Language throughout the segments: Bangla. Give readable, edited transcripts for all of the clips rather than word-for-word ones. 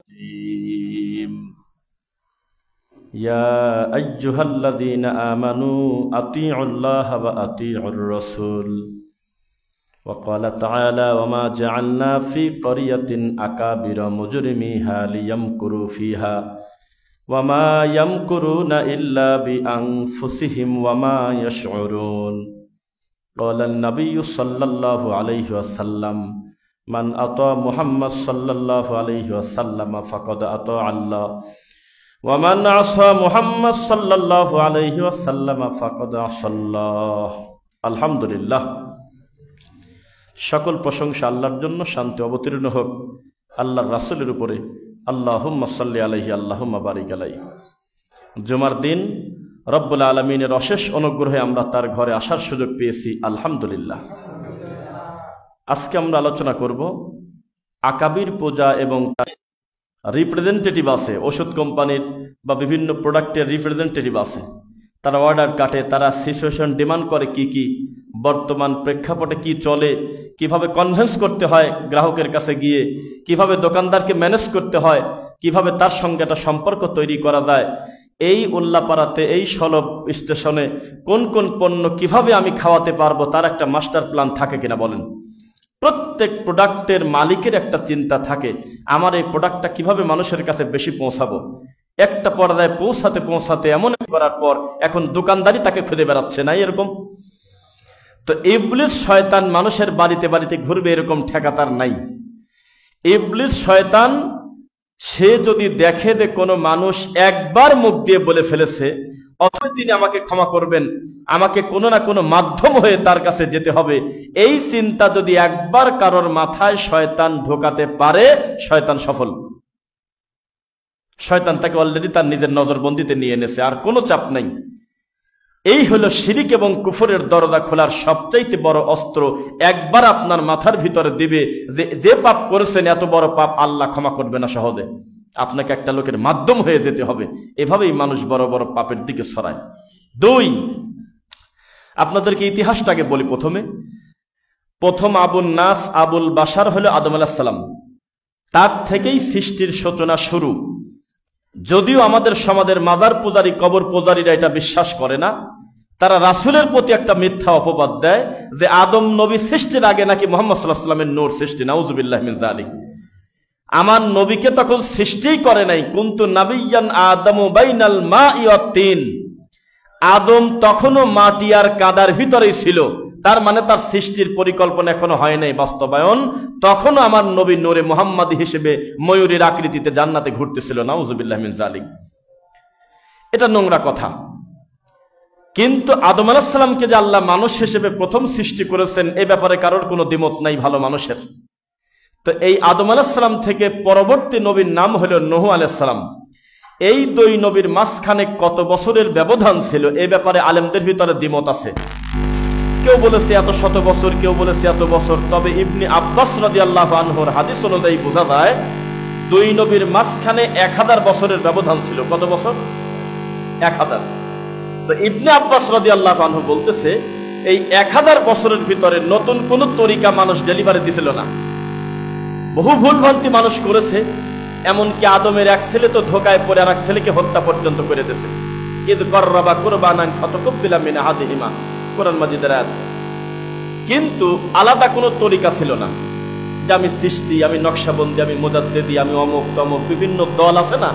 الرجيم يا أيها الذين آمنوا أطيعوا الله وأطيعوا الرسول وقال تعالى وما جعلنا في قرية أكابر مجرميها ليمكروا فيها وما يمكرون إلا بأنفسهم وما يشعرون قال النبي صلى الله عليه وسلم من أطاع محمد صلى الله عليه وسلم فقد أطاع الله ومن عصى محمد صلى الله عليه وسلم فقد عصى الله الحمد لله সকল প্রশংসা আল্লাহর জন্য, শান্তি অবতীর্ণ হোক আল্লাহর রাসূলের উপরে। আল্লাহুম্মা সাল্লি আলাইহি আল্লাহুম্মা বারিক আলাইহি। জুমার দিন রব্বুল আলামিনের অশেষ অনুগ্রহে আমরা তার ঘরে আসার সুযোগ পেয়েছি, আলহামদুলিল্লাহ। আজকে আমরা আলোচনা করব আকাবির পূজা এবং রিপ্রেজেন্টেটিভ আছে, ওষুধ কোম্পানির বা বিভিন্ন প্রোডাক্টের রিপ্রেজেন্টেটিভ আছে, তারা অর্ডার কাটে, তারা সিচুয়েশন ডিমান্ড করে কি কি, বর্তমান প্রেক্ষাপটে কি চলে, কিভাবে কনভিন্স করতে হয় গ্রাহকের কাছে গিয়ে, কিভাবে দোকানদারকে ম্যানেজ করতে হয়, কিভাবে তার সঙ্গে একটা সম্পর্ক তৈরি করা যায়। এই উল্লাপাড়াতে, এই সলব স্টেশনে কোন কোন পণ্য কিভাবে আমি খাওয়াতে পারবো তার একটা মাস্টার প্ল্যান থাকে কিনা বলেন? প্রত্যেক প্রোডাক্টের মালিকের একটা চিন্তা থাকে, আমার এই প্রোডাক্টটা কিভাবে মানুষের কাছে বেশি পৌঁছাবো। একটা পর্যায়ে পৌঁছাতে পৌঁছাতে এমন করার পর এখন দোকানদারি তাকে খুঁজে বেড়াচ্ছে, না এরকম? তো ইবলিস শয়তান মানুষের বাড়িতে বাড়িতে ঘুরবে এরকম ঠেকা তার নাই। ইবলিস শয়তান সে যদি দেখে যে কোনো মানুষ একবার মুখ দিয়ে বলে ফেলেছে, অথচ তিনি আমাকে ক্ষমা করবেন, আমাকে কোনো না কোনো মাধ্যম হয়ে তার কাছে যেতে হবে, এই চিন্তা যদি একবার কারোর মাথায় শয়তান ঢোকাতে পারে, শয়তান সফল। শয়তান তাকে অলরেডি তার নিজের নজরবন্দিতে নিয়ে এনেছে, আর কোনো চাপ নাই। এই হলো শিরিক এবং কুফরের দরজা খোলার সবচাইতে বড় অস্ত্র। একবার আপনার মাথার ভিতরে দিবে যে পাপ করেছেন এত বড় পাপ আল্লাহ ক্ষমা করবে না সহজে, আপনাকে একটা লোকের মাধ্যম হয়ে যেতে হবে। এভাবেই মানুষ বড় বড় পাপের দিকে ছড়ায়। দুই, আপনাদেরকে ইতিহাসটাকে বলি। প্রথম আবুল নাস, আবুল বাশার হলো আদম আলাইহিস সালাম। তার থেকেই সৃষ্টির সূচনা শুরু। যদিও আমাদের সমাজের মাজার পূজারী, কবর পূজারীরা এটা বিশ্বাস করে না, তারা রাসূলের প্রতি একটা মিথ্যা অপবাদ দেয় যে আদম নবী সৃষ্টির আগে নাকি মুহাম্মদ সাল্লাল্লাহু আলাইহি ওয়াসাল্লামের নূর সৃষ্টি। নাউযুবিল্লাহি মিন যালিক। আমার নবীকে তখন সৃষ্টিই করে নাই। কুনতু নাবিয়্যান আদামু বাইনাল মাই ওয়াত তিন। আদম তখনও মাটি আর কাদার ভিতরেই ছিল, তার মানে তার সৃষ্টির পরিকল্পনা এখনো হয় নাই, বাস্তবায়ন। তখনও আমার নবী নূরে মুহাম্মাদি হিসেবে ময়ূরের আকৃতিতে জান্নাতে ঘুরতেছিল। নাউযুবিল্লাহি মিন যালিক। এটা নোংরা কথা। কিন্তু আদম আলাইহিস সালামকে যে আল্লাহ মানুষ হিসেবে প্রথম সৃষ্টি করেছেন, এ ব্যাপারে কারোর কোনো দ্বিমত নাই ভালো মানুষের। তো এই আদম আলাইহিস সালাম থেকে পরবর্তী নবীর নাম হলো নূহ আলাইহিস সালাম। এই দুই নবীর মাঝখানে কত বছরের ব্যবধান ছিল, এ ব্যাপারে আলেমদের ভিতরে দ্বিমত আছে। কেউ বলেছে এত শত বছর, কেউ বলেছে এত বছর। তবে ইবনে আব্বাস রাদিয়াল্লাহু আনহুর হাদিস অনুযায়ী বোঝা যায় দুই নবীর মাঝখানে 1000 বছরের ব্যবধান ছিল। কত বছর? 1000। তো ইবনে আব্বাস রাদিয়াল্লাহু আনহু বলতেছে এই 1000 বছরের ভিতরে নতুন কোন তরিকা মানুষ ডেলিভারি দিছিল না। বহু ভুলভ্রান্তি মানুষ করেছে, এমনকি আদমের এক ছেলে তো ধোকায় পড়ে আর এক ছেলেকে হত্যা পর্যন্ত করে দিয়েছে। ইদ কররাবা কুরবানান ফাতাকুব্বিলা মিন আহাদিহিমা, কোরআন মাজিদের আয়াত। কিন্তু আলাদা কোনো তরিকা ছিল না যে আমি সৃষ্টি, আমি নকশাবন্দি, আমি মুজাদ্দিদি, আমি অমুক তমুক, বিভিন্ন দল আছে না,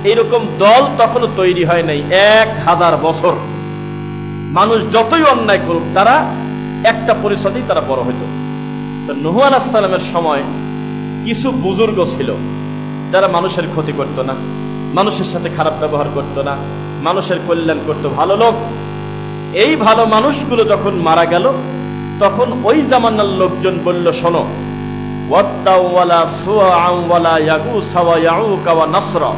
এইরকম দল তখনও তৈরি হয় নাই। 1000 বছর মানুষ যতই অন্যায় করুক, তারা একটা পরিষদেই তারা বড় হইত। তো নূহ আলাইহিস সালামের সময় কিছু বুজুর্গ ছিল যারা মানুষের ক্ষতি করতো না, মানুষের সাথে খারাপ ব্যবহার করতো না, মানুষের কল্যাণ করতো, ভালো লোক। এই ভালো মানুষগুলো যখন মারা গেল, তখন ওই জামানার লোকজন বলল, শোনো, ওয়াদ্দাউ ওয়ালা সুআআ ওয়ালা ইয়াগুস ওয়া ইয়াউকা ওয়া নাসরা।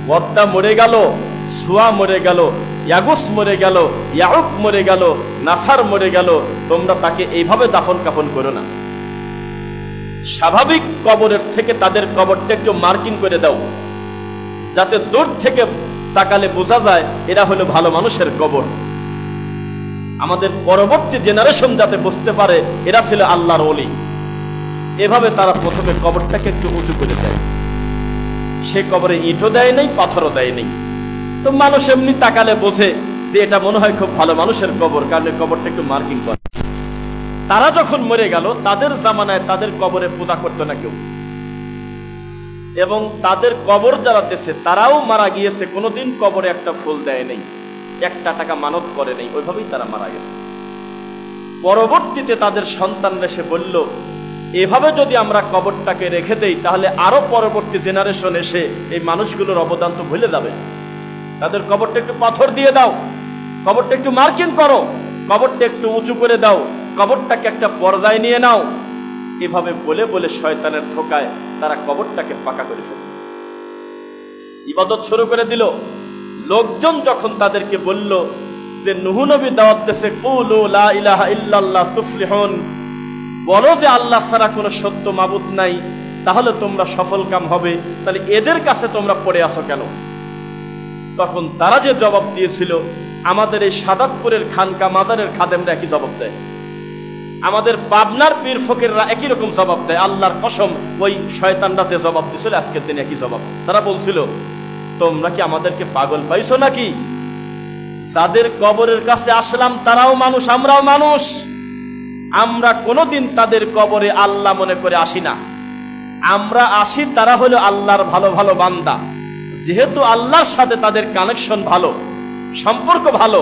ওয়াদ্দা মরে গেল, সুয়া মরে গেল, ইয়াগুস মরে গেল, ইয়াউক মরে গেল, নাসার মরে গেল। তোমরা তাকে এইভাবে দাফন কাফন করো না, স্বাভাবিক কবরের থেকে তাদের কবরটা একটু মার্কিং করে দাও, যাতে দূর থেকে তাকালে বোঝা যায় এরা হলো ভালো মানুষের কবর। আমাদের পরবর্তী জেনারেশন যাতে বুঝতে পারে এরা ছিল আল্লাহর ওলি। এভাবে তারা প্রথমে কবরটাকে একটু উঁচু করে দেয়। সে কবরে ইটও দেয় নাই, পাথরও দেয় নাই। তো মানুষ এমনি তাকালে বোঝে যে এটা মনে হয় খুব ভালো মানুষের কবর, কারণ কবরটা একটু মার্কিং করে। তারা যখন মরে গেল, তাদের জামানায় তাদের কবরে পূজা করতো না কেউ, এবং তাদের কবর যারা দেশে তারাও মারা গিয়েছে, কোনোদিন কবরে একটা ফুল দেয় নেই, 1 টাকা মানত করে নেই, ওইভাবেই তারা মারা গেছে। পরবর্তীতে তাদের সন্তানরা এসে বলল, এভাবে যদি আমরা কবরটাকে রেখে দেই তাহলে আরো পরবর্তী জেনারেশন এসে এই মানুষগুলোর অবদান তো ভুলে যাবে। তাদের কবরটা একটু পাথর দিয়ে দাও, কবরটা একটু মার্কিং করো, কবরটা একটু উঁচু করে দাও, কবরটাকে একটা পর্দায় নিয়ে নাও। এভাবে বলে বলে শয়তানের ধোকায় তারা কবরটাকে পাকা করে ফেলল, ইবাদত শুরু করে দিল। লোকজন যখন তাদেরকে বলল যে নূহ নবী দাওয়াত দিয়েছে, কুলু লা ইলাহা ইল্লাল্লাহ তুফলিহুন, বলো যে আল্লাহ ছাড়া কোনো সত্য মাবুদ নাই, তাহলে তোমরা সফলকাম হবে, তাহলে এদের কাছে তোমরা পড়ে আসো কেন? তখন তারা যে জবাব দিয়েছিল, আমাদের এই সাদাতপুরের খানকা মাজারের খাদেমরা একই জবাব দেয়, আমাদের পাবনার পীর ফকিররা একই রকম জবাব দেয়। আল্লাহর কসম, ওই শয়তানরা যে জবাব দিয়েছিল আজকের দিনে একই জবাব। তারা বলছিল, তোমরা কি আমাদেরকে পাগল পাইছো নাকি? যাদের কবরের কাছে আসলাম তারাও মানুষ, আমরাও মানুষ। আমরা কোনোদিন তাদের কবরে আল্লাহ মনে করে আসি না, আমরা আসি তারা হলো আল্লাহর ভালো ভালো বান্দা। যেহেতু আল্লাহর সাথে তাদের কানেকশন ভালো, সম্পর্ক ভালো,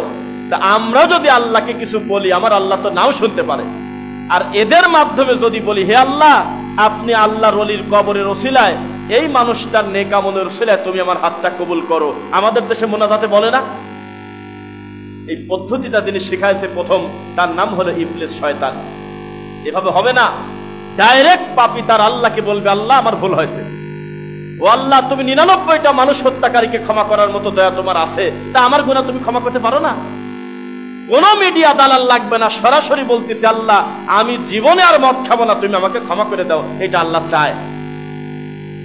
তা আমরা যদি আল্লাহকে কিছু বলি, আমার আল্লাহ তো নাও শুনতে পারে। আর এদের মাধ্যমে যদি বলি, হে আল্লাহ, আপনি আল্লাহর ওলির কবরের ওসিলায়, এই মানুষটার নেক আমলের ওসিলায় তুমি আমার হাতটা কবুল করো, আমাদের দেশে মোনাজাতে বলে না? এই পদ্ধতিটা যিনি শিখাইছে প্রথম, তার নাম হলো ইবলিস, শয়তান। এভাবে হবে না। ডাইরেক্ট পাপী তার আল্লাহকে বলবে, আল্লাহ আমার ভুল হয়েছে, ও আল্লাহ তুমি 99টা মানুষ হত্যাকারীকে ক্ষমা করার মতো দয়া তোমার আছে, তা আমার গুনাহ তুমি ক্ষমা করতে পারো না? কোন মিডিয়া দালাল লাগবে না, সরাসরি বলতেছি, আল্লাহ আমি জীবনে আর মদ খাবো না, তুমি আমাকে ক্ষমা করে দাও, এটা আল্লাহ চায়।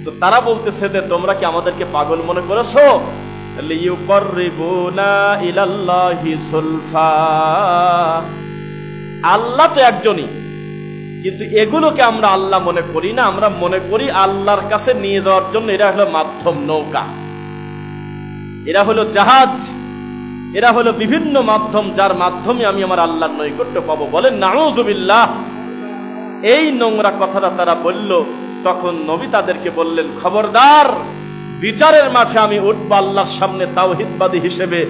তো তারা বলতেছে যে তোমরা কি আমাদেরকে পাগল মনে করেছো? লিয়ুকররিবুনা ইলাল্লাহি সুলফা, আল্লাহ তো একজনই, কিন্তু এগুলোকে আমরা আল্লাহ মনে করি না, আমরা মনে করি আল্লাহর কাছে নিয়ে যাওয়ার জন্য এরা হলো মাধ্যম, নৌকা, এরা হলো জাহাজ, এরা হলো বিভিন্ন মাধ্যম, যার মাধ্যমে আমি আমার আল্লাহর নৈকট্য পাবো। বলেন নাউযুবিল্লাহ। এই নোংরা কথাটা তারা বলল। তখন নবী তাদেরকে বললেন, খবরদার, বিচারের মাঠে আমি উঠবো আল্লাহর সামনে তাওহীদবাদী হিসেবে,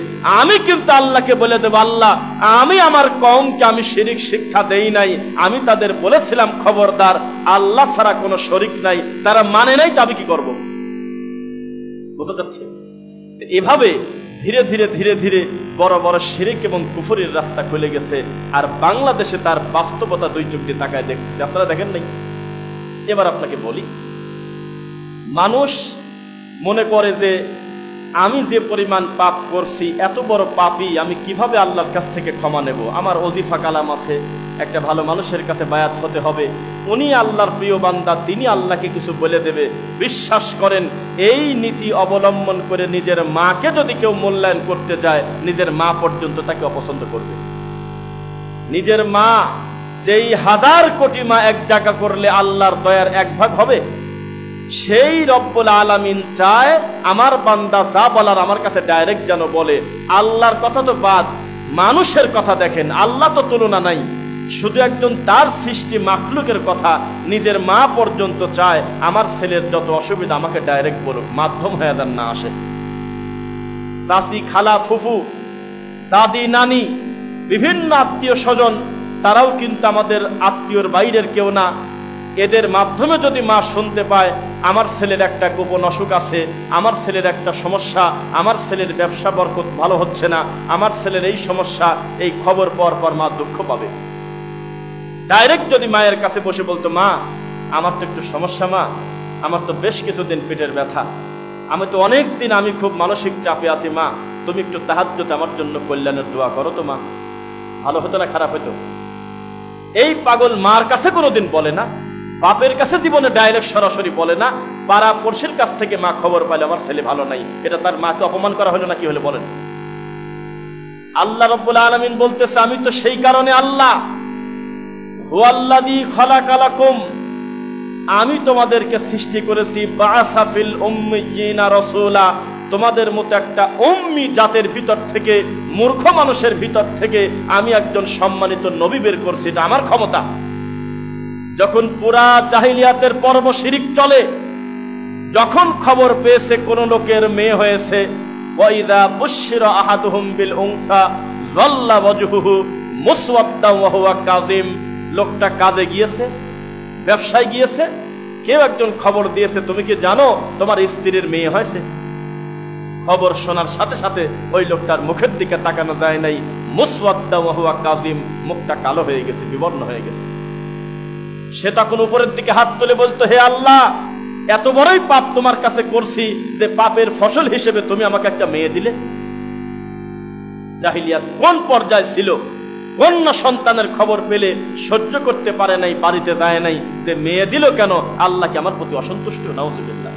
আমি কিন্তু আল্লাহকে বলে দেব, আল্লাহ আমি আমার কওমকে আমি শিরিক শিক্ষা দেই নাই, আমি তাদের বলেছিলাম খবরদার আল্লাহ ছাড়া কোনো শরীক নাই, তারা মানে নাই, তো আমি কি করব? বুঝতে যাচ্ছে? এভাবে ধীরে ধীরে ধীরে ধীরে বড় বড় শিরিক এবং কুফরির রাস্তা খুলে গেছে, আর বাংলাদেশে তার বাস্তবতা দুই চোখ দিয়ে তাকায় দেখতেছে। আপনারা দেখেন নাই? এবার আপনাকে বলি, মানুষ মনে করে যে আমি যে পরিমাণ পাপ করছি, এত বড় পাপী, আমি কিভাবে আল্লাহর কাছ থেকে ক্ষমা নেব? আমার ওজিফা কালাম আছে, একটা ভালো মানুষের কাছে বায়াত হতে হবে, উনি আল্লাহর প্রিয় বান্দা, তিনি আল্লাহকে কিছু বলে দেবে। বিশ্বাস করেন, এই নীতি অবলম্বন করে নিজের মাকে যদি কেউ মূল্যায়ন করতে যায়, নিজের মা পর্যন্ত তাকে অপছন্দ করবে। নিজের মা, যেই 1000 কোটি মা এক জায়গা করলে আল্লাহর দয়ার 1 ভাগ হবে, সেই রব্বুল আলামিন চায় আমার বান্দা যা বলার আমার কাছে ডাইরেক্ট যেন বলে। আল্লাহর কথা তো বাদ, মানুষের কথা দেখেন, আল্লাহ তো তুলনা নাই, শুধু একজন তার সৃষ্টি মাখলুকের কথা নিজের মা পর্যন্ত চায় আমার ছেলের যত অসুবিধা আমাকে ডাইরেক্ট বলুক, মাধ্যম হয়ে দেন না আসে। চাচি, খালা, ফুফু, দাদি, নানি, বিভিন্ন আত্মীয় স্বজন, তারাও কিন্তু আমাদের আত্মীয়র বাইরের কেউ না। এদের মাধ্যমে যদি মা শুনতে পায় আমার ছেলের একটা গোপন অসুখ আছে, আমার ছেলের একটা সমস্যা, আমার ছেলের ব্যবসা বরকত ভালো হচ্ছে না, আমার ছেলের এই সমস্যা, এই খবর পর পর মা দুঃখ পাবে। ডাইরেক্ট যদি মায়ের কাছে বসে বলতো, মা আমার তো একটু সমস্যা, মা আমার তো বেশ কিছুদিন পেটের ব্যথা, আমি তো অনেক দিন আমি খুব মানসিক চাপে আছি, মা তুমি একটু তাহাজ্জুদে আমার জন্য কল্যাণের দোয়া করো তো মা, ভালো হতো না খারাপ হতো? এই পাগল মার কাছে কোনোদিন বলে না, বাপের কাছে জীবনে ডাইরেক্ট সরাসরি বলে না, পাড়া পড়শির কাছ থেকে মা খবর পাইলে আমার ছেলে ভালো নাই, এটা তার মাকে অপমান করা হলো না কি হলো বলেন? আল্লাহ রাব্বুল আলামিন বলতেছে, আমি তো সেই কারণে আল্লাহ, হুয়াল্লাযী খালাকালাকুম, আমি তোমাদেরকে সৃষ্টি করেছি বাআসা ফিল উম্মিয়িনা রাসূলা, তোমাদের মতো একটা উম্মি জাতের ভিতর থেকে, মূর্খ মানুষের ভিতর থেকে আমি একজন সম্মানিত নবী বের করছি। এটা আমার ক্ষমতা। যখন পুরা জাহিলিয়াতের পর্ব শিরিক চলে, যখন খবর পেয়েছে কোন লোকের মেয়ে হয়েছে, ওয়াইদা বুশিরা আহাদুহুম বিল উনসা যাল্লা ওয়াজহুহু মুসওয়াদ্দান ওয়া হুয়া কাযিম, লোকটা কাঁদে গিয়েছে, ব্যবসায় গিয়েছে, কেউ একজন খবর দিয়েছে তুমি কি জানো তোমার স্ত্রীর মেয়ে হয়েছে। খবর শোনার সাথে সাথে ওই লোকটার মুখের দিকে তাকানো যায় নাই, মুসওয়াদ্দান ওয়া হুয়া কাযিম, মুখটা কালো হয়ে গেছে, বিবর্ণ হয়ে গেছে। সে তখন উপরের দিকে হাত তুলে বলতো, হে আল্লাহ, এত বড়ই পাপ তোমার কাছে করছি যে পাপের ফসল হিসেবে তুমি আমাকে একটা মেয়ে দিলে। জাহিলিয়াত কোন পর্যায়ে ছিল, কন্যা সন্তানের খবর পেলে সহ্য করতে পারে নাই, বাড়িতে যায় নাই, যে মেয়ে দিল কেন, আল্লাহ কি আমার প্রতি অসন্তুষ্ট? নাউযুবিল্লাহ।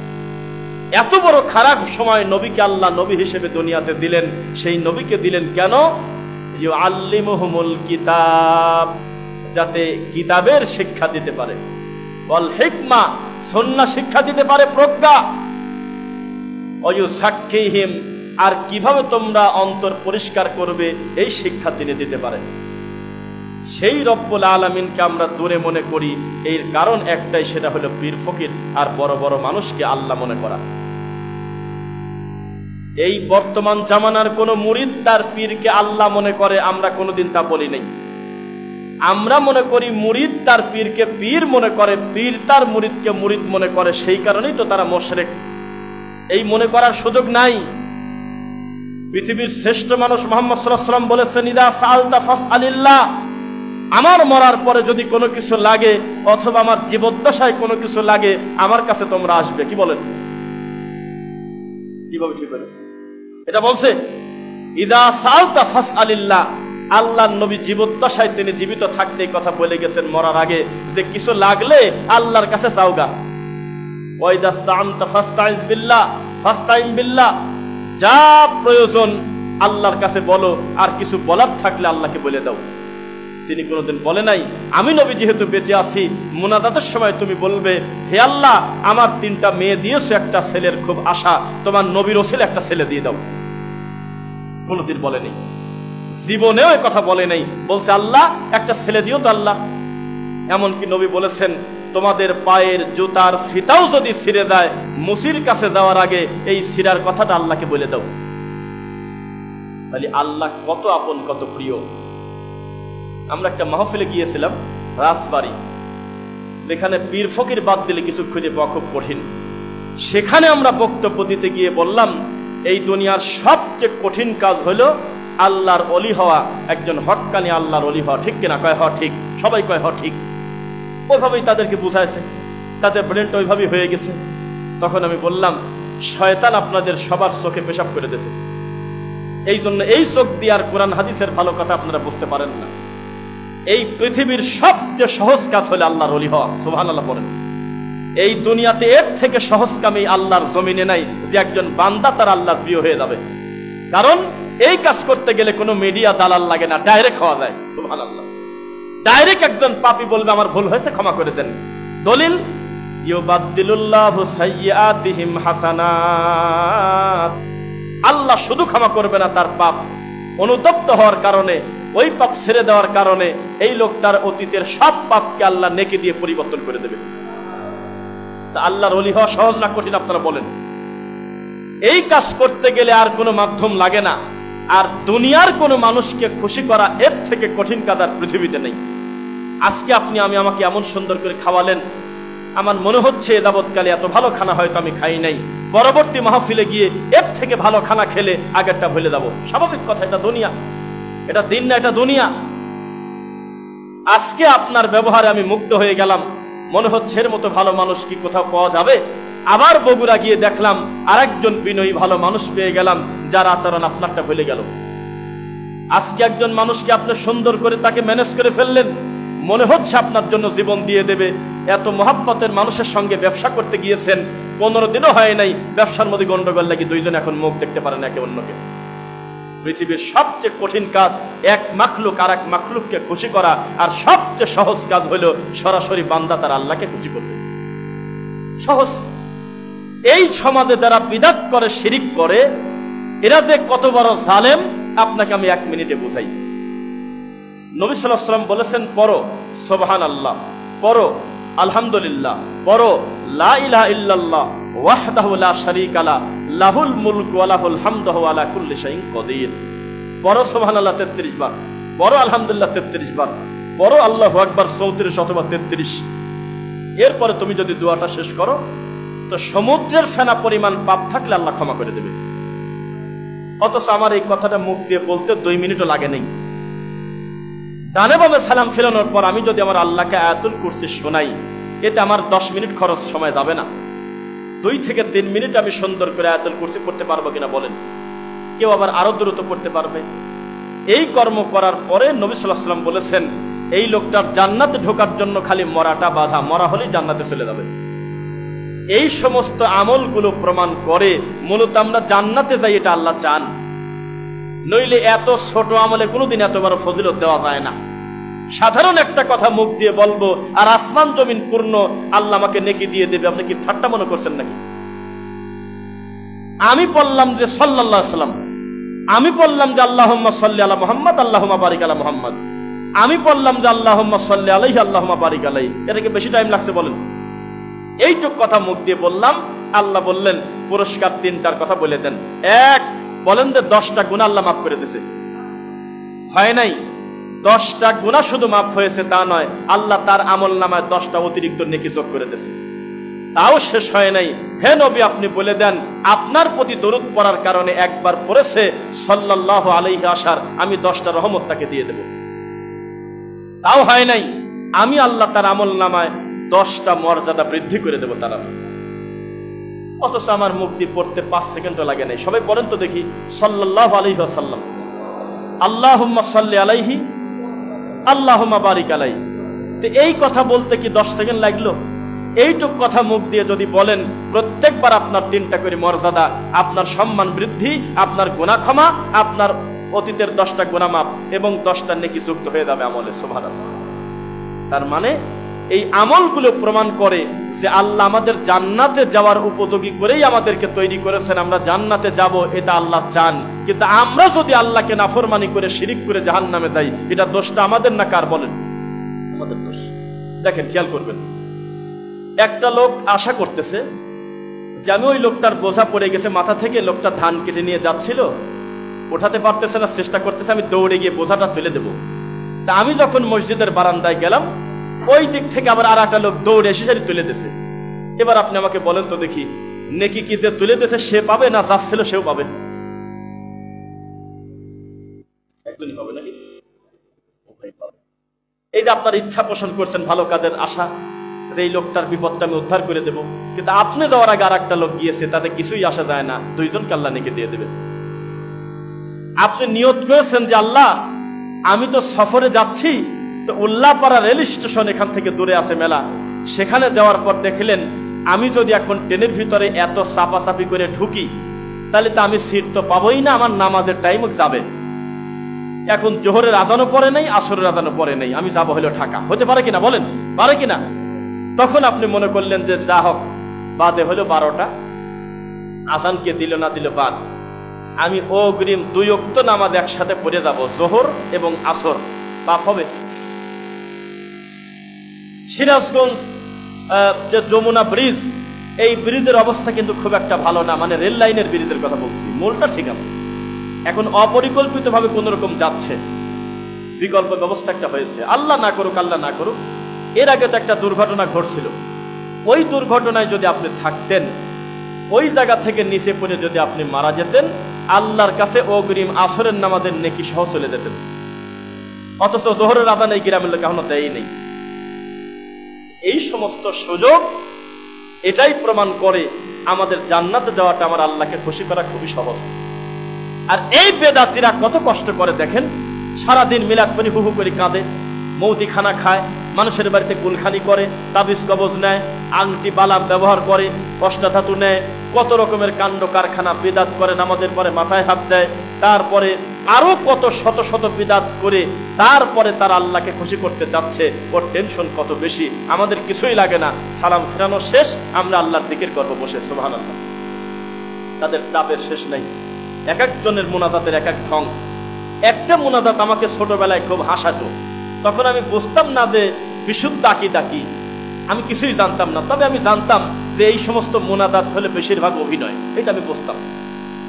এত বড় খারাপ সময় নবীকে আল্লাহ নবী হিসেবে দুনিয়াতে দিলেন। সেই নবীকে দিলেন কেন? ইউআল্লিমুহুমুল কিতাব, যাতে কিতাবের শিক্ষা দিতে পারে, ওয়াল হিকমা, সুন্নাহ শিক্ষা দিতে পারে, প্রজ্ঞা, ওয়ুযাক্কিহিম, আর কিভাবে তোমরা অন্তর পরিষ্কার করবে এই শিক্ষা তিনি দিতে পারেন। সেই রব্বুল আলামিনকে আমরা দূরে মনে করি, এর কারণ একটাই, সেটা হলো পীর ফকির আর বড় বড় মানুষকে আল্লাহ মনে করা। এই বর্তমান জামানার কোন মুরিদ তার পীরকে আল্লাহ মনে করে, আমরা কোনোদিন তা বলি নাই। আমরা মনে করি মুরিদ তার পীরকে পীর মনে করে, পীর তার মুরিদকে মুরিদ মনে করে, সেই কারণেই তো তারা মুশরিক। এই মনে করার সুযোগ নাই। পৃথিবীর শ্রেষ্ঠ মানুষ মুহাম্মদ সাল্লাল্লাহু আলাইহি ওয়াসাল্লাম বলেছেন, ইদা সাআলতা ফাসআলিল্লাহ, আমার মরার পরে যদি কোনো কিছু লাগে অথবা আমার জীবদ্দশায় কোনো কিছু লাগে, আমার কাছে তোমরা আসবে। কি বলেন? কিভাবে ঠিক বলেন? এটা বলছে ইদা সাআলতা ফাসআলিল্লাহ। আল্লাহর নবী জীবদ্দশায়, তিনি জীবিত থাকতে এই কথা বলে গেছেন মরার আগে, যে কিছু লাগলে আল্লাহর কাছে চাওগা। ওয়াইদা ইসতাআনতা ফাসতাইজ বিল্লাহ, ফাসতাইন বিল্লাহ, যা প্রয়োজন আল্লাহর কাছে বলো, আর কিছু বলার থাকলে আল্লাহকে বলে দাও। তিনি কোনোদিন বলে নাই আমি নবী যেহেতু বেঁচে আছি, মুনাজাতের সময় তুমি বলবে, হে আল্লাহ, আমার 3টা মেয়ে দিয়েছো, একটা ছেলের খুব আশা, তোমার নবীর ওসিলে একটা ছেলে দিয়ে দাও। কোনোদিন বলে নেই, জীবনেও এই কথা বলে নাই। বলছে আল্লাহ একটা ছেলে দিও তো আল্লাহ। এমনকি নবী বলেছেন, তোমাদের পায়ের জুতার ফিতাও যদি ছিঁড়ে দেয়, মুসির কাছে যাওয়ার আগে এই ছিঁড়ার কথাটা আল্লাহকে বলে দাও। তাহলে আল্লাহ কত আপন, কত প্রিয়। আমরা একটা মাহফিলে গিয়েছিলাম রাজবাড়ী, যেখানে পীর ফকির বাদ দিলে কিছু খুঁজে পাওয়া খুব কঠিন। সেখানে আমরা বক্তব্য দিতে গিয়ে বললাম, এই দুনিয়ার সবচেয়ে কঠিন কাজ হলো আল্লাহর ওলি হওয়া, একজন হক্কানি আল্লাহর ওলি হওয়া। ঠিক কিনা? কয় হ ঠিক, সবাই কয় হ ঠিক। ওইভাবেই তাদেরকে বুঝাইছে, তাদের ব্রেনটা ওইভাবেই হয়ে গেছে। তখন আমি বললাম, শয়তান আপনাদের সবার চোখে পেশাব করে দিয়েছে। এই জন্য এই চোখ দিয়ে আর কোরআন হাদিসের ভালো কথা আপনারা বুঝতে পারেন না। এই পৃথিবীর সবচেয়ে সহজ কাজ হলো আল্লাহর ওলি হওয়া। সুবহানাল্লাহ বলেন। এই দুনিয়াতে এর থেকে সহজ কামই আল্লাহর জমিনে নাই, যে একজন বান্দা তার আল্লাহর প্রিয় হয়ে যাবে। কারণ এই কাজ করতে গেলে কোনো মিডিয়া দালাল লাগে না, ডাইরেক্ট হওয়া যায়। সুবহানাল্লাহ। ডাইরেক্ট একজন পাপী বলবে আমার ভুল হয়েছে, ক্ষমা করে দেন। দলিল, ইউবাদদিলুল্লাহু সাইয়্যাতিহিম হাসানাত। আল্লাহ শুধু ক্ষমা করবে না, তার পাপ অনুতপ্ত হওয়ার কারণে, ওই পাপ ছেড়ে দেওয়ার কারণে এই লোকটার অতীতের সব পাপকে আল্লাহ নেকি দিয়ে পরিবর্তন করে দেবে। তা আল্লাহর ওলি হওয়া সহজ না কঠিন আপনারা বলেন? এই কাজ করতে গেলে আর কোনো মাধ্যম লাগে না। আর দুনিয়ার কোনো মানুষকে খুশি করা এর থেকে কঠিন কাজ আর পৃথিবীতে নেই। আজকে আপনি আমাকে এমন সুন্দর করে খাওয়ালেন, আমার মনে হচ্ছে এ যাবৎকালে এত ভালো খানা হয়তো আমি খাই নাই, পরবর্তী মাহফিলে গিয়ে এর থেকে ভালো খানা খেলে আগেরটা ভুলে যাব। স্বাভাবিক কথা, এটা দুনিয়া, এটা দিন না, এটা দুনিয়া। আজকে আপনার ব্যবহারে আমি মুগ্ধ হয়ে গেলাম, মনে হচ্ছে এর মতো ভালো মানুষ কি কোথাও পাওয়া যাবে। আবার বগুড়া গিয়ে দেখলাম আরেকজন বিনয়ী ভালো মানুষ পেয়ে গেলাম, যার আচরণ আপনারটা ভুলে গেল। আজকে একজন মানুষকে আপনি সুন্দর করে তাকে ম্যানেজ করে ফেললেন, মনে হচ্ছে আপনার জন্য জীবন দিয়ে দেবে। এত মহাব্বতের মানুষের সঙ্গে ব্যবসা করতে গিয়েছেন, 15 দিনও হয় নাই, ব্যবসার মধ্যে গন্ডগোল লাগি, দুইজন এখন মুখ দেখতে পারেন একে অন্যকে। পৃথিবীর সবচেয়ে কঠিন কাজ এক মাখলুক আর এক মাখলুককে খুশি করা, আর সবচেয়ে সহজ কাজ হলো সরাসরি বান্দা তার আল্লাহকে খুশি করবে। সহজ। এই সমাজে যারা বিদআত করে, শিরিক করে, এরা যে কত বড় জালেম আপনাকে আমি 1 মিনিটে বুঝাই। নবী সাল্লাল্লাহু আলাইহি ওয়াসাল্লাম বলেছেন, পড়ো সুবহানাল্লাহ, পড়ো আলহামদুলিল্লাহ, পড়ো লা ইলাহা ইল্লাল্লাহ ওয়াহদাহু লা শারীকা লা লাহুল মুলকু ওয়া লাহুল হামদু ওয়া আলা কুল্লি শাইইন কাদির। পড়ো সুবহানাল্লাহ 33 বার, পড়ো আলহামদুলিল্লাহ 33 বার, পড়ো আল্লাহু আকবার 34 অথবা 33। এরপরে তুমি যদি দোয়াটা শেষ করো তো সমুদ্রের ফেনা পরিমাণ পাপ থাকলে আল্লাহ ক্ষমা করে দেবে। অথচ আমার এই কথাটা মুখ দিয়ে বলতে 2 মিনিটও লাগে নাই। ডানে বামে সালাম ফেরানোর পর আমি যদি আমার আল্লাহকে আয়াতুল কুরসি শোনাই, এতে আমার 10 মিনিট খরচ সময় যাবে না। 2 থেকে 3 মিনিট আমি সুন্দর করে আয়াতুল কুরসি পড়তে পারবো কিনা বলেন? কেউ আবার আরো দ্রুত পড়তে পারবে। এই কর্ম করার পরে নবী সাল্লাল্লাহু আলাইহি ওয়াসাল্লাম বলেছেন, এই লোকটার জান্নাতে ঢোকার জন্য খালি মরাটা বাধা, মরা হলেই জান্নাতে চলে যাবে। এই সমস্ত আমলগুলো প্রমাণ করে মূলত আমরা জান্নাতে যাই, এটা আল্লাহ চান। নইলে এত ছোট আমলে কোনোদিন এত বড় ফজিলত দেওয়া যায় না। সাধারণ একটা কথা মুখ দিয়ে বলবো আর আসমান জমিন পূর্ণ, আল্লাহ আমাকে নেকি দিয়ে দেবে। আপনি কি ঠাট্টা মনে করছেন নাকি? আমি বললাম যে সাল্লাল্লাহু আলাইহি ওয়াসাল্লাম, আমি বললাম যে আল্লাহুম্মা সাল্লি আলা মুহাম্মাদ আল্লাহুম্মা বারিক আলা মুহাম্মাদ, আমি বললাম যে আল্লাহুম্মা সাল্লি আলাইহি আল্লাহুম্মা বারিক আলাইহি। এটা কি বেশি টাইম লাগছে বলেন? এইটুক কথা মুখ দিয়ে বললাম। আল্লাহ বললেন পুরস্কার 3টার কথা বলে দেন। 1, বলেন যে 10টা গুনাহ আল্লাহ মাফ করে দিয়েছে। হয় নাই? 10টা গুনাহ শুধু মাফ হয়েছে তা নয়, আল্লাহ তার আমলনামায় 10টা অতিরিক্ত নেকি যোগ করে দিয়েছে। তাও শেষ হয় নাই। হে নবী, আপনি বলে দেন আপনার প্রতি দরুদ পড়ার কারণে একবার পড়েছে সাল্লাল্লাহু আলাইহি আশার, আমি 10টা রহমত তাকে দিয়ে দেব। তাও হয় নাই, আমি আল্লাহ তার আমলনামায় 10টা মর্যাদা বৃদ্ধি করে দেব তার। অথচ আমার মুখ দিয়ে পড়তে 5 সেকেন্ডও লাগে নাই। সবাই পড়েন তো দেখি, সাল্লাল্লাহু আলাইহি ওয়াসাল্লাম, আল্লাহুম্মা সাল্লি আলাইহি আল্লাহুম্মা বারিক আলাইহি। তো এই কথা বলতে কি 10 সেকেন্ড লাগলো? এইটুক কথা মুখ দিয়ে যদি বলেন, প্রত্যেকবার আপনার 3টা করে মর্যাদা, আপনার সম্মান বৃদ্ধি, আপনার গুনাহ ক্ষমা, আপনার অতীতের 10টা গুনাহ মাফ এবং 10টা নেকি যুক্ত হয়ে যাবে আমলে। সুবহানাল্লাহ। তার মানে এই আমলগুলো প্রমাণ করে যে আল্লাহ আমাদের জান্নাতে যাওয়ার উপযোগী করেই আমাদেরকে তৈরি করেছেন। আমরা জান্নাতে যাব এটা আল্লাহ চান, কিন্তু আমরা যদি আল্লাহকে নাফরমানি করে শিরিক করে জাহান্নামে যাই, এটা দোষটা আমাদের না কার বলেন? আমাদের দোষ। দেখেন, খেয়াল করবেন, একটা লোক আশা করতেছে যে আমি ওই লোকটার বোঝা পড়ে গেছে মাথা থেকে, লোকটা ধান কেটে নিয়ে যাচ্ছিল, ওঠাতে পারতেছে না, চেষ্টা করতেছে, আমি দৌড়ে গিয়ে বোঝাটা তুলে দেব। তা আমি যখন মসজিদের বারান্দায় গেলাম, ওই দিক থেকে আবার আর একটা লোক দৌড়ে এসে সেটা তুলে দিয়েছে। এবার আপনি আমাকে বলেন তো দেখি, নেকি কি যে তুলে দিয়েছে সে পাবে না যাচ্ছিল সেও পাবে? একদমই পাবে নাকি? এই যে আপনার ইচ্ছা পোষণ করছেন, ভালো কাজের আশা, যে এই লোকটার বিপদটা আমি উদ্ধার করে দেব, কিন্তু আপনি যাওয়ার আগে আর একটা লোক গিয়েছে, তাতে কিছুই আসা যায় না, 2 জনকে আল্লাহ নেকি দিয়ে দেবে। আপনি নিয়ত করেছেন যে আল্লাহ আমি তো সফরে যাচ্ছি, তো উল্লাপাড়া রেল স্টেশন এখান থেকে দূরে আছে মেলা, সেখানে যাওয়ার পর দেখলেন আমি যদি এখন ট্রেনের ভিতরে এত চাপাচাপি করে ঢুকি, তাহলে তো আমি সিট তো পাবোই না, আমার নামাজের টাইম যাবে। এখন জোহরের আজানও পড়ে নাই, আসরের আজানও পড়ে নাই, আমি যাবো হলো ঢাকা। হতে পারে কিনা বলেন? পারে কিনা? তখন আপনি মনে করলেন যে যা হোক, বাদে হলো 12টা, আজানকে দিল না দিল বাদ, আমি অগ্রিম 2 ওয়াক্ত নামাজ একসাথে পড়ে যাব, জোহর এবং আসর। পাপ হবে? সিরাজগঞ্জ যে যমুনা ব্রিজ, এই ব্রিজের অবস্থা কিন্তু খুব একটা ভালো না, মানে রেল লাইনের ব্রিজের কথা বলছি, মূলটা ঠিক আছে, এখন অপরিকল্পিত ভাবে কোন রকম যাচ্ছে, বিকল্প ব্যবস্থা একটা হয়েছে। আল্লাহ না করুক, আল্লাহ না করুক, এর আগে তো একটা দুর্ঘটনা ঘটছিল। ওই দুর্ঘটনায় যদি আপনি থাকতেন, ওই জায়গা থেকে নিচে পড়ে যদি আপনি মারা যেতেন, আল্লাহর কাছে অগ্রিম আসরের নামাজের নেকি সহ চলে যেতেন। অথচ জোহরের আযান এই গ্রামের লোক এখনো দেয়ই নেই। এই সমস্ত সুযোগ এটাই প্রমাণ করে আমাদের জান্নাতে যাওয়াটা, আমার আল্লাহকে খুশি করা খুবই সহজ। আর এই বেদাতিরা কত কষ্ট করে দেখেন, সারাদিন মিলাদ হু হু করে কাঁদে, মৌতি খানা খায়, মানুষের বাড়িতে কুলখানি করে, তাবিজ কবজ নেয়, আংটি বালা ব্যবহার করে, অষ্টাধাতু নেয়, কত রকমের কাণ্ড কারখানা বিদাত করে, নামাজের পরে মাথায় হাত দেয়, তারপরে আরো কত শত শত বিদাত করে তারপরে তার আল্লাহকে খুশি করতে চাচ্ছে। ওর টেনশন কত বেশি, আমাদের কিছুই লাগে না, সালাম ফেরানো শেষ, আমরা আল্লাহর জিকির করবো বসে, সুবহানাল্লাহ। তাদের চাপের শেষ নাই। এক একজনের মুনাজাতের এক এক ঢং। একটা মুনাজাত আমাকে ছোটবেলায় খুব হাসাতো, তখন আমি বুঝতাম না যে বিশুদ্ধ আকীদা কি, আমি কিছুই জানতাম না। তবে আমি জানতাম যে এই সমস্ত মুনাজাত হলে বেশিরভাগ অভিনয়, এটা আমি বুঝতাম।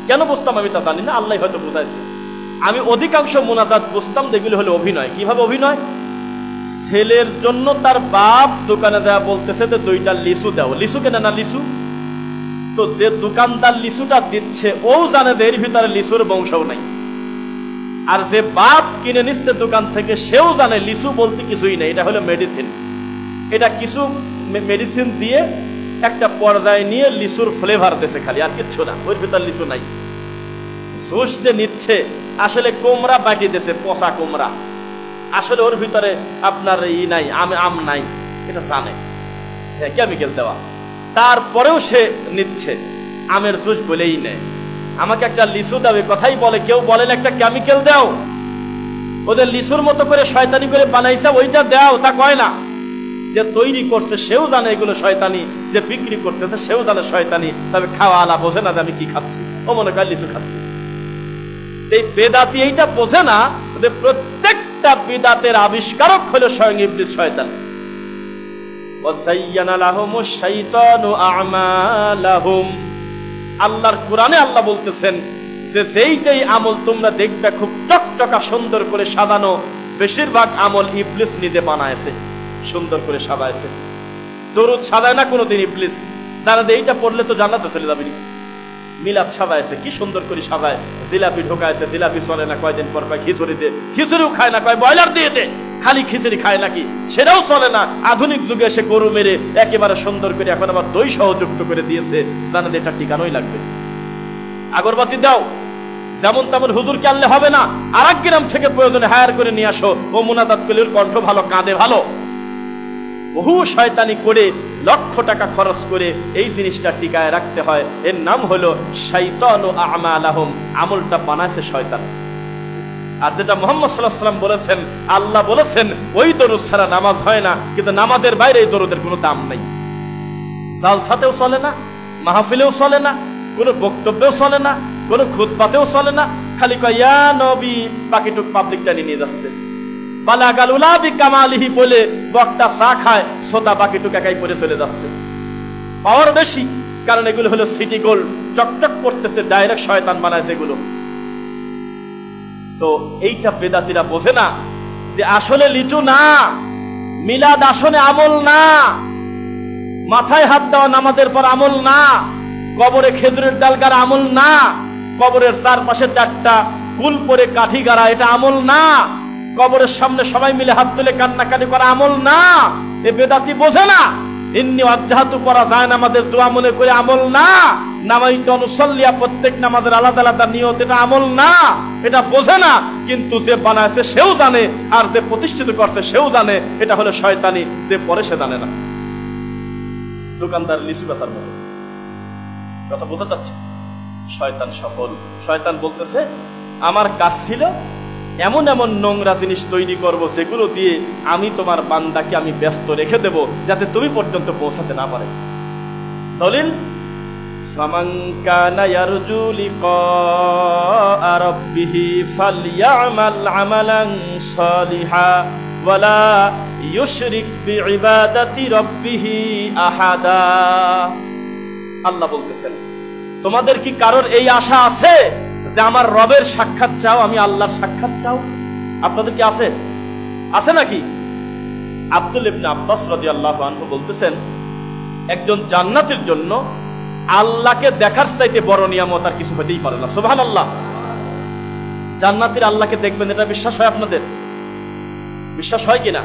কেন বুঝতাম আমি তা জানি না, আল্লাহ হয়তো বুঝাইছে। আমি অধিকাংশ মুনাজাত বুঝতাম যেগুলো হলো অভিনয়। কিভাবে অভিনয়? ছেলের জন্য তার বাপ দোকানে দেওয়া বলতেছে যে 2টা লিচু দাও, লিচু কেনে না লিচু, তো যে দোকানদার লিচুটা দিচ্ছে ও জানে যে এর ভিতরে লিচুর বংশও নাই, আর যে বাপ কিনে নিচ্ছে দোকান থেকে সেও জানে লিচু বলতে কিছুই নেই, এটা হলো মেডিসিন। এটা কিছু মেডিসিন দিয়ে একটা পর্দায় নিয়ে লিচুর ফ্লেভার দিয়েছে খালি, আর কিচ্ছু না, ওর ভিতর লিচু নাই। জুস যে নিচ্ছে আসলে কোমরা বাকি দিয়েছে, পচা কোমরা, আসলে ওর ভিতরে আপনার ই নাই, আম নাই, এটা জানে, কেমিক্যাল দেওয়া। তারপরেও সে নিচ্ছে, আমের জুস বলেই নেয়। আমাকে একটা লিচু দেবে কথাই বলে, কেউ বলেন একটা কেমিক্যাল দাও, ওদের লিচুর মতো করে শয়তানি করে বানাইছে ওইটা দাও, তা কয় না। যে তৈরি করছে সেও জানে এগুলো শয়তানি, যে বিক্রি করতেছে সেও জানে শয়তানি, তবে খাওয়া আলা বোঝে না যে আমি কি খাচ্ছি, ও মনে করে লিচু খাচ্ছি। এই বেদাতি এইটা বোঝে না যে প্রত্যেকটা বিদাতের আবিষ্কারক হলো স্বয়ং ইবলিস, শয়তান। ওয়াযায়্যানা লাহুমুশ শাইতানু আ'মালাহুম। আল্লাহর কোরআনে আল্লাহ বলতেছেন যে যেই আমল তোমরা দেখবে খুব টকটকা সুন্দর করে সাজানো, বেশিরভাগ আমল ইবলিস নিজে বানায়ছে, সুন্দর করে সাজায়ছে। দরুদ সাজায় না কোনোদিন ইবলিস, জানে যে এইটা পড়লে তো জান্নাতে চলে যাবে। মিলাদ সাজায়ছে, কি সুন্দর করে সাজায়, জিলাপি ঢোকায়ছে, জিলাপি চলে না, কয়দিন পর কয় খিচুড়ি দে, খিচুড়িও খায় না, কয় ব্রয়লার দিয়ে দে, খালি খিচুড়ি খায় নাকি, সেটাও চলে না। আধুনিক যুগে এসে গরু মেরে একেবারে সুন্দর করে এখন আবার দই সহযুক্ত করে দিয়েছে, জানে যে এটা টিকানোই লাগবে। আগরবাতি দাও, যেমন তেমন হুজুরকে আনলে হবে না, আর এক গ্রাম থেকে প্রয়োজনে হায়ার করে নিয়ে আসো, ও মুনাজাত করলে কণ্ঠ ভালো, কাঁদে ভালো। বহু শয়তানি করে লক্ষ টাকা খরচ করে এই জিনিসটা টিকায় রাখতে হয়, এর নাম হলো শাইতানু আ'মালাহুম, আমলটা বানাইছে শয়তান। আর যেটা মুহাম্মদ সাল্লাল্লাহু আলাইহি ওয়াসাল্লাম বলেছেন, আল্লাহ বলেছেন ওই দরুদ ছাড়া নামাজ হয় না, কিন্তু নামাজের বাইরে এই দরুদের কোনো দাম নাই। জালসাতেও চলে না, মাহফিলেও চলে না, কোনো বক্তব্যেও চলে না, কোনো খুতবাতেও চলে না, খালি কয় ইয়া নবী, বাকিটুক পাবলিক টানি নিয়ে যাচ্ছে। বালাগাল উলা বিকামালিহি বলে বক্তা চা খায়, শ্রোতা বাকিটুক একাই করে চলে যাচ্ছে। পাওয়ার বেশি, কারণ এগুলো হলো সিটি গোল্ড, চকচক করতেছে, ডাইরেক্ট শয়তান বানাইছে এগুলো। তো এইটা বেদাতিরা বোঝে না যে আসলে লিচু না, মিলাদ আসনে আমল না, মাথায় হাত দেওয়া নামাজের পর আমল না, কবরে খেজুরের ডাল গাড়া আমল না, কবরের চারপাশে 4টা কুল পরে কাঠি গাড়া এটা আমল না, কবরের সামনে সবাই মিলে হাত তুলে কান্নাকাটি করা আমল না। এ বেদাতি বোঝে না। ইন্নী ওয়াজ্জাহতু পড়া যায় না আমাদের দোয়া মনে করে আমল না, নামাইতু নুসাল্লিয়া প্রত্যেক নামাজের আলাদা আলাদা নিয়ত, এটা আমল না, এটা বোঝে না। কিন্তু যে বানাইছে সেও জানে, আর যে প্রতিষ্ঠিত করছে সেও জানে, এটা হলো শয়তানি, যে পরে সে জানে না। দোকানদার লিচু বেচার মতো কথা বোঝা যাচ্ছে, শয়তান সফল। শয়তান বলতেছে আমার কাজ ছিল এমন এমন নোংরা জিনিস তৈরি করব যেগুলো দিয়ে আমি তোমার বান্দাকে আমি ব্যস্ত রেখে দেব, যাতে তুমি পর্যন্ত পৌঁছাতে না পারে। দলিল ফামান কানা ইয়ারজু লিকা রাব্বিহি ফালইয়ামাল আমালান সালিহা ওয়ালা ইউশরিক বিইবাদাতি রাব্বিহি আহাদা। আল্লাহ বলতেছেন তোমাদের কি কারোর এই আশা আছে যে আমার রবের সাক্ষাৎ চাও, আমি আল্লাহর সাক্ষাৎ চাও? আপনাদের কি আছে? আছে নাকি? আব্দুল ইবনে আব্বাস রাদিয়াল্লাহু আনহু বলতেছেন একজন জান্নাতের জন্য আল্লাহকে দেখার চাইতে বড় নিয়ামত আর কিছু হতেই পারে না। সুবহানাল্লাহ। জান্নাতের আল্লাহকে দেখবেন, এটা বিশ্বাস হয় আপনাদের? বিশ্বাস হয় কিনা?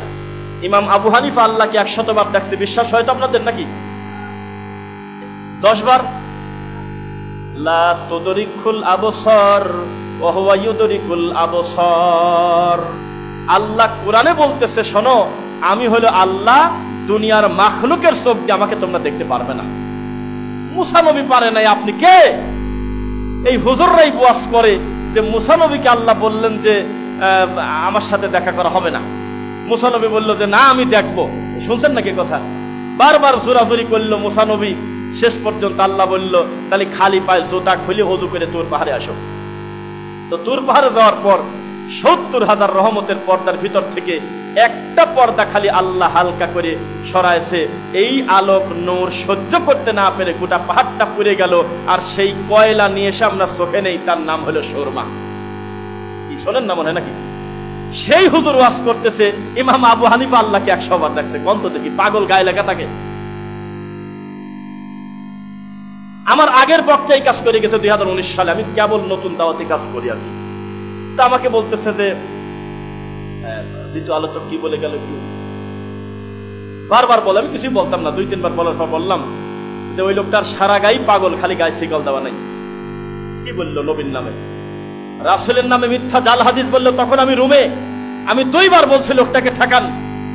ইমাম আবু হানিফা আল্লাহকে 100 বার দেখছে, বিশ্বাস হয় তো আপনাদের নাকি? 10 বার? লা তুদরিকুল আবসার ওয়া হুয়া ইউদরিকুল আবসার। আল্লাহ কোরআনে বলতেছে শোনো, আমি হলো আল্লাহ, দুনিয়ার মাখলুকের চোখ দিয়ে আমাকে তোমরা দেখতে পারবে না। মুসা নবী পারে নাই, আপনি কে? এই হুজুররাই ওয়াজ করে যে মুসা নবীকে আল্লাহ বললেন যে আমার সাথে দেখা করা হবে না। মুসা নবী বলল যে না, আমি দেখবো। শুনছেন নাকি কথা? বারবার জোরাজুরি করলো মুসা নবী। শেষ পর্যন্ত আল্লাহ বলল তাহলে খালি পায়ে জুতা খুলে ওযু করে তুর পাহাড়ে আসো। তো তুর পাহাড়ে যাওয়ার পর ৭০,০০০ রহমতের পর্দার ভিতর থেকে একটা পর্দা খালি আল্লাহ হালকা করে সরাইছে। এই আলোক নূর সহ্য করতে না পেরে গোটা পাহাড়টা পুড়ে গেল। আর সেই কয়লা নিয়ে এসে আমরা চোখে নেই, তার নাম হলো সুরমা। কি শোনেন না মনে নাকি? সেই হুজুর ওয়াজ করতেছে, ইমাম আবু হানিফা আল্লাহকে ১০০ বার দেখছে। কন্ত দেখি পাগল গায়ে লেখা থাকে। আমার আগের পক্ষে এই কাজ করে গেছে ২০১৯ সালে। আমি কেবল নতুন দাওয়াতি কাজ করি আর কি। তা আমাকে বলতেছে যে দ্বিতীয় আলোচক কি বলে গেল, কি বারবার বলে। আমি কিছুই বলতাম না। ২-৩ বার বলার পর বললাম যে ওই লোকটার সারা গায়ে পাগল, খালি গায়ে শিকল দেওয়া নাই। কি বললো? নবীর নামে রাসূলের নামে মিথ্যা জাল হাদিস বললো। তখন আমি রুমে, আমি ২ বার বলছি লোকটাকে ঠেকান।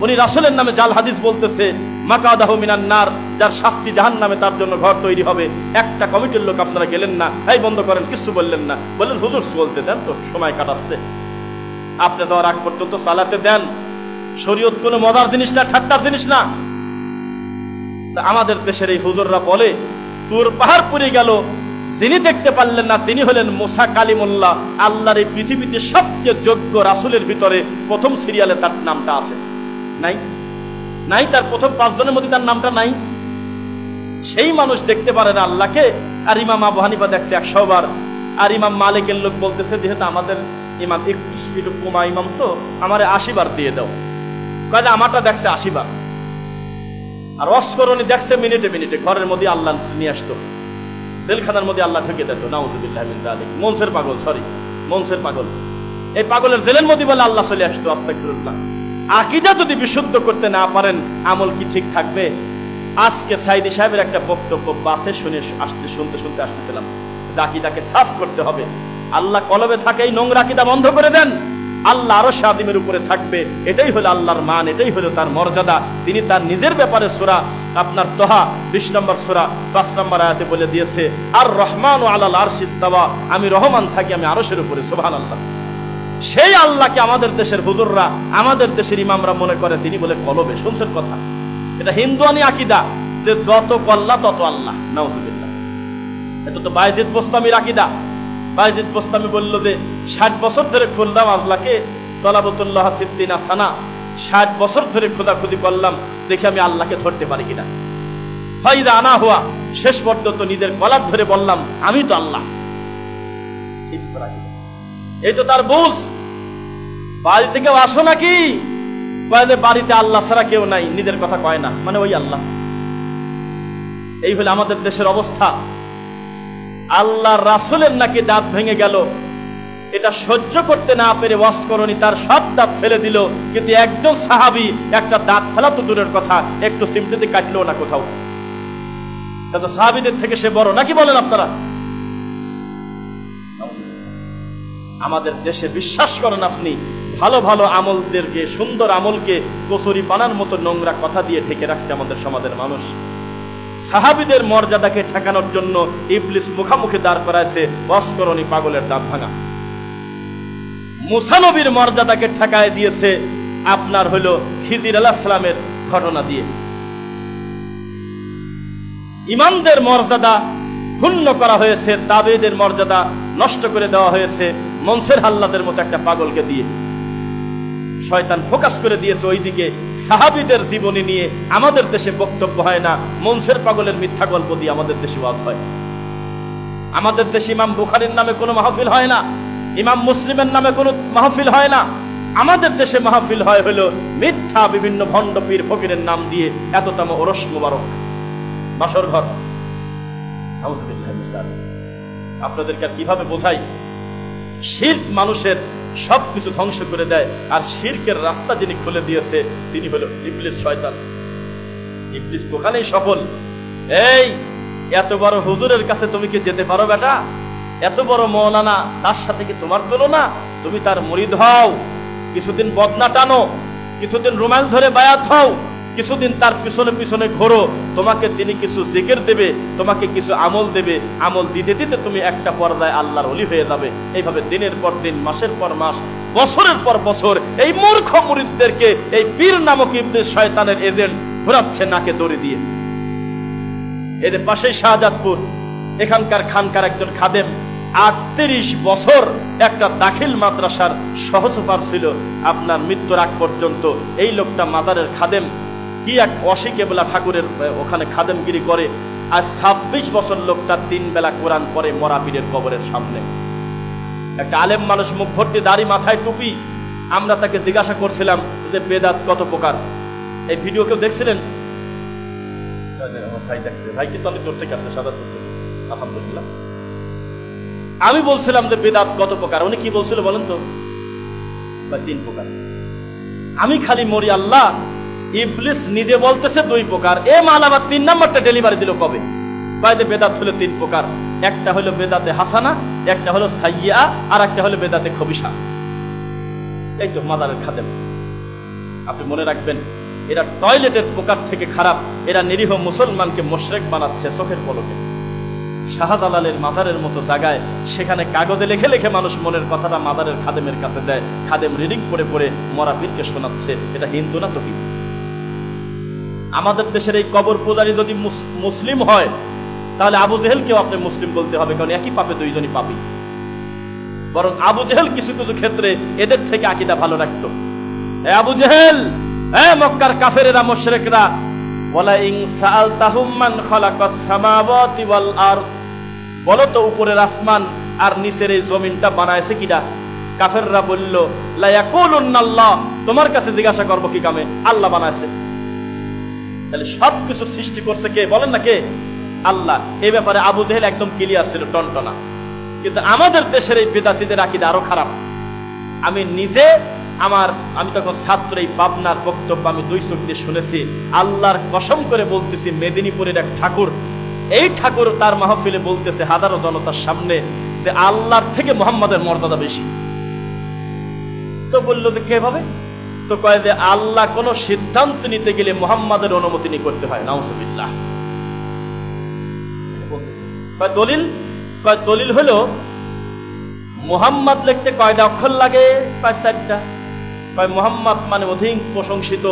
উনি রাসূলের নামে জাল হাদিস বলতেছে। মাকাদাহু মিনান নার, যার শাস্তি জাহান্নামে, তার জন্য ঘর তৈরি হবে। একটা কমিটির লোক আপনারা গেলেন না, এই বন্ধ করেন, কিছু বললেন না। বললেন হুজুর চলতে দেন তো, সময় কাটাচ্ছে, আপনি যাওয়ার আগ পর্যন্ত চালাতে দেন। শরীয়ত কোনো মজার জিনিস না, ঠাট্টার জিনিস না। তা আমাদের দেশের এই হুজুররা বলে তুর পাহাড় পুড়ে গেল, যিনি দেখতে পারলেন না তিনি হলেন মুসা কালিমুল্লাহ। আল্লাহর এই পৃথিবীতে সবচেয়ে যোগ্য রাসূলের ভিতরে প্রথম সিরিয়ালে তার নামটা আছে। নাই নাই, তার প্রথম ৫ জনের মধ্যে তার নামটা নাই। সেই মানুষ দেখতে পারে না আল্লাহকে। আর ইমাম আবু হানিফা দেখছে ১০০ বার। আর ইমাম মালিকের লোক বলতেছে যেহেতু আমাদের ইমাম একটু কমা ইমাম, তো আমারে ৮০ বার দিয়ে দাও। কাজে আমারটা দেখছে ৮০ বার। আর অস্করণী দেখছে মিনিটে মিনিটে। ঘরের মধ্যে আল্লাহ নিয়ে আসতো, জেলখানার মধ্যে আল্লাহ ঢুকে দিত। নাউযুবিল্লাহি মিন যালিক। মনসের পাগল, সরি মনসের পাগল। এই পাগলের জেলের মধ্যে বলে আল্লাহ চলে আসতো। আস্তাগফিরুল্লাহ। আকীদা যদি বিশুদ্ধ করতে না পারেন, আমল কি ঠিক থাকবে? আজকে সাইদি সাহেবের একটা বক্তব্য বাসে শুনতে আসতেছিলাম। আকীদাকে সাফ করতে হবে। আল্লাহ কলবে থাকে, এই নোংরা আকীদা বন্ধ করে দেন। আল্লাহ আরশ আযীমের উপরে থাকবে। এটাই হলো আল্লাহর মান, এটাই হলো তার মর্যাদা। তিনি তার নিজের ব্যাপারে সূরা আপনার তোহা ২০ নম্বর সূরা ৫ নম্বর আয়াতে বলে দিয়েছে, আর রহমানু আলাল আরশি ইস্তাওয়া, আমি রহমান থাকি, আমি আরশের উপরে। সুবহানাল্লাহ। সেই আল্লাহকে আমাদের দেশের হুজুররা, আমাদের দেশের ইমামরা মনে করে তিনি বলে কলবে। শুনছেন কথা? এটা হিন্দুয়ানি আকীদা যে যত কল্লা তত আল্লাহ। নাউযুবিল্লাহ। এটা তো বায়জিদ বোস্তামির আকীদা। বায়জিদ বোস্তামি বলল যে ৬০ বছর ধরে খুললাম আল্লাহকে, তলাবতুল্লাহ সিদ্দিনা সানা, ৬০ বছর ধরে খোদাখুদি করলাম, দেখি আমি আল্লাহকে ধরতে পারি কিনা। ফাইদা আনা হুয়া, শেষ পর্যন্ত নিজের গলার ধরে বললাম আমি তো আল্লাহ। এই তো তার বুঝ। বাড়ি থেকে আসো নাকি? বাড়িতে আল্লাহ ছাড়া কেউ নাই, নিজের কথা কয় না, মানে ওই আল্লাহ। এই হলো আমাদের দেশের অবস্থা। আল্লাহ রাসূলের নাকি দাঁত ভেঙে গেল, এটা সহ্য করতে না পেরে ওয়াসকরণী তার সব দাঁত ফেলে দিল। কিন্তু একজন সাহাবী একটা দাঁত ফেলা তো দূরের কথা, একটু সিমটিতে কাটলো না কোথাও। তা তো সাহাবীদের থেকে সে বড় নাকি বলেন আপনারা? আমাদের দেশে বিশ্বাস করেন আপনি, ভালো ভালো আমলদেরকে, সুন্দর আমলকে কচুরি পানার মতো নোংরা কথা দিয়ে ঢেকে রাখছে আমাদের সমাজের মানুষ। সাহাবীদের মর্যাদাকে ঠেকানোর জন্য ইবলিস মুখামুখি দাঁড় করাইছে ওয়াসকরণী পাগলের দাঁত ভাঙা। মুসা নবীর মর্যাদাকে ঠেকায় দিয়েছে আপনার হলো খিজির আলাইহিস সালামের ঘটনা দিয়ে। ইমামদের মর্যাদা ক্ষুণ্ণ করা হয়েছে, তাবেঈদের মর্যাদা নষ্ট করে দেওয়া হয়েছে মনসের হাল্লাদের মতো একটা পাগলকে দিয়ে। শয়তান ফোকাস করে দিয়েছে ওইদিকে। সাহাবীদের জীবনী নিয়ে আমাদের দেশে বক্তব্য হয় না, মনসের পাগলের মিথ্যা গল্প দিয়ে আমাদের দেশে ওয়াজ হয়। আমাদের দেশে ইমাম বুখারীর নামে কোনো মাহফিল হয় না, ইমাম মুসলিমের নামে কোনো মাহফিল হয় না। আমাদের দেশে মাহফিল হয় হলো মিথ্যা বিভিন্ন ভণ্ড পীর ফকিরের নাম দিয়ে। এততম ওরস মুবারক, বাসর ঘর। আপনাদেরকে আর কিভাবে বোঝাই? শিরক মানুষের সবকিছু ধ্বংস করে দেয়। আর শিরকের রাস্তা যিনি খুলে দিয়েছে তিনি হলো ইবলিস, শয়তান। ইবলিস ওখানেই সফল। এই এত বড় হুজুরের কাছে তুমি কি যেতে পারো বেটা? এত বড় মৌলানা, তার সাথে কি তোমার তুলনা? তুমি তার মুরিদ হও, কিছুদিন বদনা টানো, কিছুদিন রুমাল ধরে বায়াত হও, কিছুদিন তার পিছনে পিছনে ঘোরো, তোমাকে তিনি কিছু জিকির দেবে, তোমাকে কিছু আমল দেবে, আমল দিতে দিতে তুমি একটা পর্যায়ে আল্লাহর ওলি হয়ে যাবে। এইভাবে দিনের পর দিন, মাসের পর মাস, বছরের পর বছর এই মূর্খ মুরিদদেরকে এই পীর নামক ইবলিস শয়তানের এজেন্ট ঘোরাচ্ছে নাকে দড়ি দিয়ে। এদের পাশেই শাহজাদপুর, এখানকার খানকার একজন খাদেম 38 বছর একটা দাখিল মাদ্রাসার সহসফার ছিল। আপনার মৃত্যুর আগ পর্যন্ত এই লোকটা মাজারের খাদেম, কি এক অশিকেবলা ঠাকুরের ওখানে খাদেমগিরি করে। আর 26 বছর লোকটা 3 বেলা কোরআন পড়ে মরা পীরের কবরের সামনে। একটা আলেম মানুষ, মুখ ভর্তি দাড়ি, মাথায় টুপি। আমরা তাকে জিজ্ঞাসা করছিলাম যে বেদাত কত প্রকার। এই ভিডিও কেউ দেখছিলেন? ভাই দেখছে, ভাই কিন্তু অনেক দূর থেকে আসছে, সাদা থেকে, আলহামদুলিল্লাহ। আমি বলছিলাম যে বেদাত কত প্রকার, উনি কি বলছিল বলেন তো? 3 প্রকার। আমি খালি মরি আল্লাহ, ইবলিস নিজে বলতেছে 2 প্রকার। এ মাল আবার 3 নাম্বারটা ডেলিভারি দিল কবে? বাইরে বেদাত হলো 3 প্রকার। একটা হলো বেদাতে হাসানা, একটা হলো সাইয়্যা, আর একটা হলো বেদাতে খবিসা। এই তো মাদারের খাদেম। আপনি মনে রাখবেন, এরা টয়লেটের প্রকার থেকে খারাপ। এরা নিরীহ মুসলমানকে মুশরিক বানাচ্ছে চোখের পলকে। শাহজালালের মাজারের মতো জায়গায়, সেখানে কাগজে লিখে লিখে মানুষ মনের কথাটা মাদারের খাদেমের কাছে দেয়। খাদেম রিডিং করে পড়ে মরা পীরকে শোনাচ্ছে। এটা হিন্দু না তো কি? আমাদের দেশের এই কবর পূজারী যদি মুসলিম হয়, তাহলে আবু জেহেলকেও আপনি মুসলিম বলতে হবে, কারণ একই পাপে দুইজনই পাপী। বরং আবু জেহেল কিছু কিছু ক্ষেত্রে এদের থেকে আকীদা ভালো রাখতো। হে আবু জেহেল, হে মক্কার কাফেরেরা, মুশরিকরা, ওয়ালা ইন সাআলতাহুম মান খালাকাস সামাওয়াতি ওয়াল আরদ, বলো তো উপরের আসমান আর নিচের এই জমিনটা বানায়ছে কিনা? কাফেররা বলল লা ইয়াকুলুন্নাল্লাহ, তোমার কাছে জিজ্ঞাসা করব কি কামে? আল্লাহ বানায়ছে। তাহলে সবকিছু সৃষ্টি করছে কে? বলেন না কে? আল্লাহ। এই ব্যাপারে আবু জেহেল একদম ক্লিয়ার ছিল, টনটনা। কিন্তু আমাদের দেশের এই বেদাতীদের আকীদা আরো খারাপ। আমি নিজে আমি তখন ছাত্র, এই পাবনার বক্তব্য আমি 2 চোখ দিয়ে শুনেছি। আল্লাহর কসম করে বলতেছি, মেদিনীপুরের এক ঠাকুর, এই ঠাকুর তার মাহফিলে বলতেছে হাজারো জনতার সামনে যে আল্লাহর থেকে মুহাম্মাদের মর্যাদা বেশি। তো বলল যে কিভাবে? তো কয় যে আল্লাহ কোন সিদ্ধান্ত নিতে গেলে মুহাম্মাদের অনুমতি নিয়ে করতে হয়। নাউজুবিল্লাহ। কয় দলিল? কয় দলিল হলো মুহাম্মদ লিখতে কয়টা অক্ষর লাগে? 5-4টা। কয় মুহাম্মদ মানে অধিক প্রশংসিত,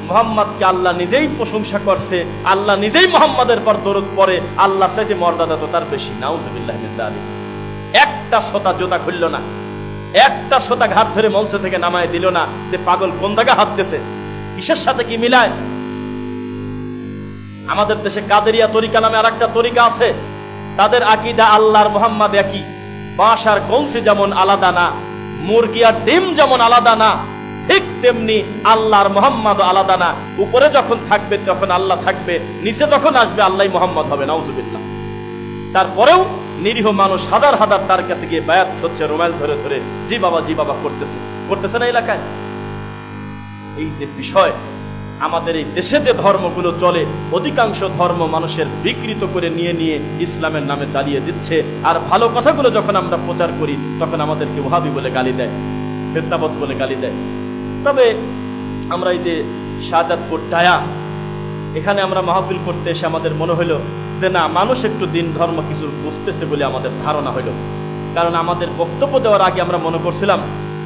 মুহাম্মদকে আল্লাহ নিজেই প্রশংসা করছে, আল্লাহ নিজেই মুহাম্মাদের পর দরুদ পড়ে, আল্লাহ চাইতে মর্যাদা তো তার বেশি। নাউজুবিল্লাহ মিন যালিক। একটা সোতা জোতা খুলল না, একটা সোতা ঘাট ধরে মঞ্চ থেকে নামায় দিল না যে পাগল কোন জায়গায় হাত দিয়েছে, কিসের সাথে কি মিলায়। আমাদের দেশে কাদেরিয়া তরিকা নামে আরেকটা তরিকা আছে। তাদের আকীদা আল্লাহর মুহাম্মদ একই। বাঁশ আর কলসি যেমন আলাদা না, মুরগি আর ডিম যেমন আলাদা না, ঠিক তেমনি আল্লাহর মুহাম্মদ আলাদা না। উপরে যখন থাকবে তখন আল্লাহ থাকবে, নিচে যখন আসবে আল্লাহই মুহাম্মদ হবে। নাউজুবিল্লাহ। তারপরেও নিরীহ মানুষ হাজার হাজার তার কাছে গিয়ে বায়াত হচ্ছে, রুমাল ধরে ধরে জি বাবা করতেছে না এলাকায়। এই যে বিষয়, আমাদের এই দেশে যে ধর্মগুলো চলে, অধিকাংশ ধর্ম মানুষের বিকৃত করে নিয়ে নিয়ে ইসলামের নামে চালিয়ে দিচ্ছে। আর ভালো কথাগুলো যখন আমরা প্রচার করি, তখন আমাদেরকে ওহাবি বলে গালি দেয়, ফিতনাবাজ বলে গালি দেয়। তবে আমরা এই যে শাহজাদপুর ডায়া, এখানে আমরা মাহফিল করতে এসে আমাদের মনে হলো যে না, মানুষ একটু দিন ধর্ম কিছু বুঝতেছে বলে আমাদের ধারণা হলো। কারণ আমাদের বক্তব্য দেওয়ার আগে আমরা মনে করছিলাম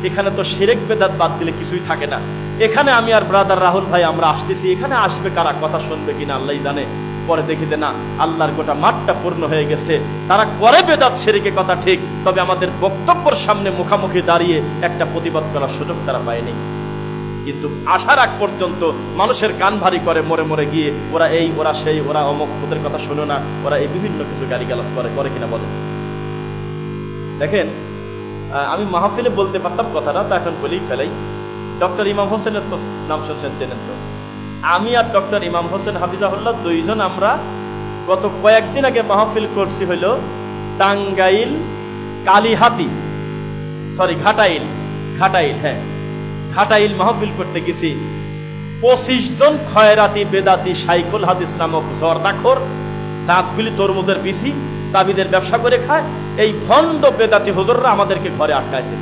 এখানে তো শিরক বেদাত বাদ দিলে কিছুই থাকে না। এখানে আমি আর ব্রাদার রাহুল ভাই আমরা আসতেছি, এখানে আসবে কারা, কথা শুনবে কিনা আল্লাহই জানে। পরে দেখি না, আল্লাহর গোটা মাঠটা পূর্ণ হয়ে গেছে। তারা করে বেদাত শিরকে কথা ঠিক, তবে আমাদের বক্তব্যের সামনে মুখামুখি দাঁড়িয়ে একটা প্রতিবাদ করার সুযোগ তারা পায়নি। কিন্তু আসার আগ পর্যন্ত মানুষের কান ভারী করে মরে মরে গিয়ে ওরা এই, ওরা সেই, ওরা অমুক, ওদের কথা শোনো না, ওরা এই বিভিন্ন কিছু গালিগালাজ করে কিনা বলে। দেখেন, আমি মাহফিলে বলতে পারতাম কথাটা, তা এখন বলেই ফেলাই। ডক্টর ইমাম হোসেনের তো নাম শুনছেন, চেনেন তো? আমি আর ডক্টর ইমাম হোসেন হাফিজাহুল্লাহ 2 জন আমরা গত কয়েকদিন আগে মাহফিল করছি হইল টাঙ্গাইল কালীহাতি, ঘাটাইল, হ্যাঁ ঘাটাইল মাহফিল করতে গেছি। 25 জন খয়রাতি বেদাতি সাইকুল হাদিস নামক জর্দাখোর, দাঁতগুলি তরমুজের বিচি, তাবিদের ব্যবসা করে খায়। এই ভণ্ড বেদাতি হুজুররা আমাদেরকে ঘরে আটকাইছে।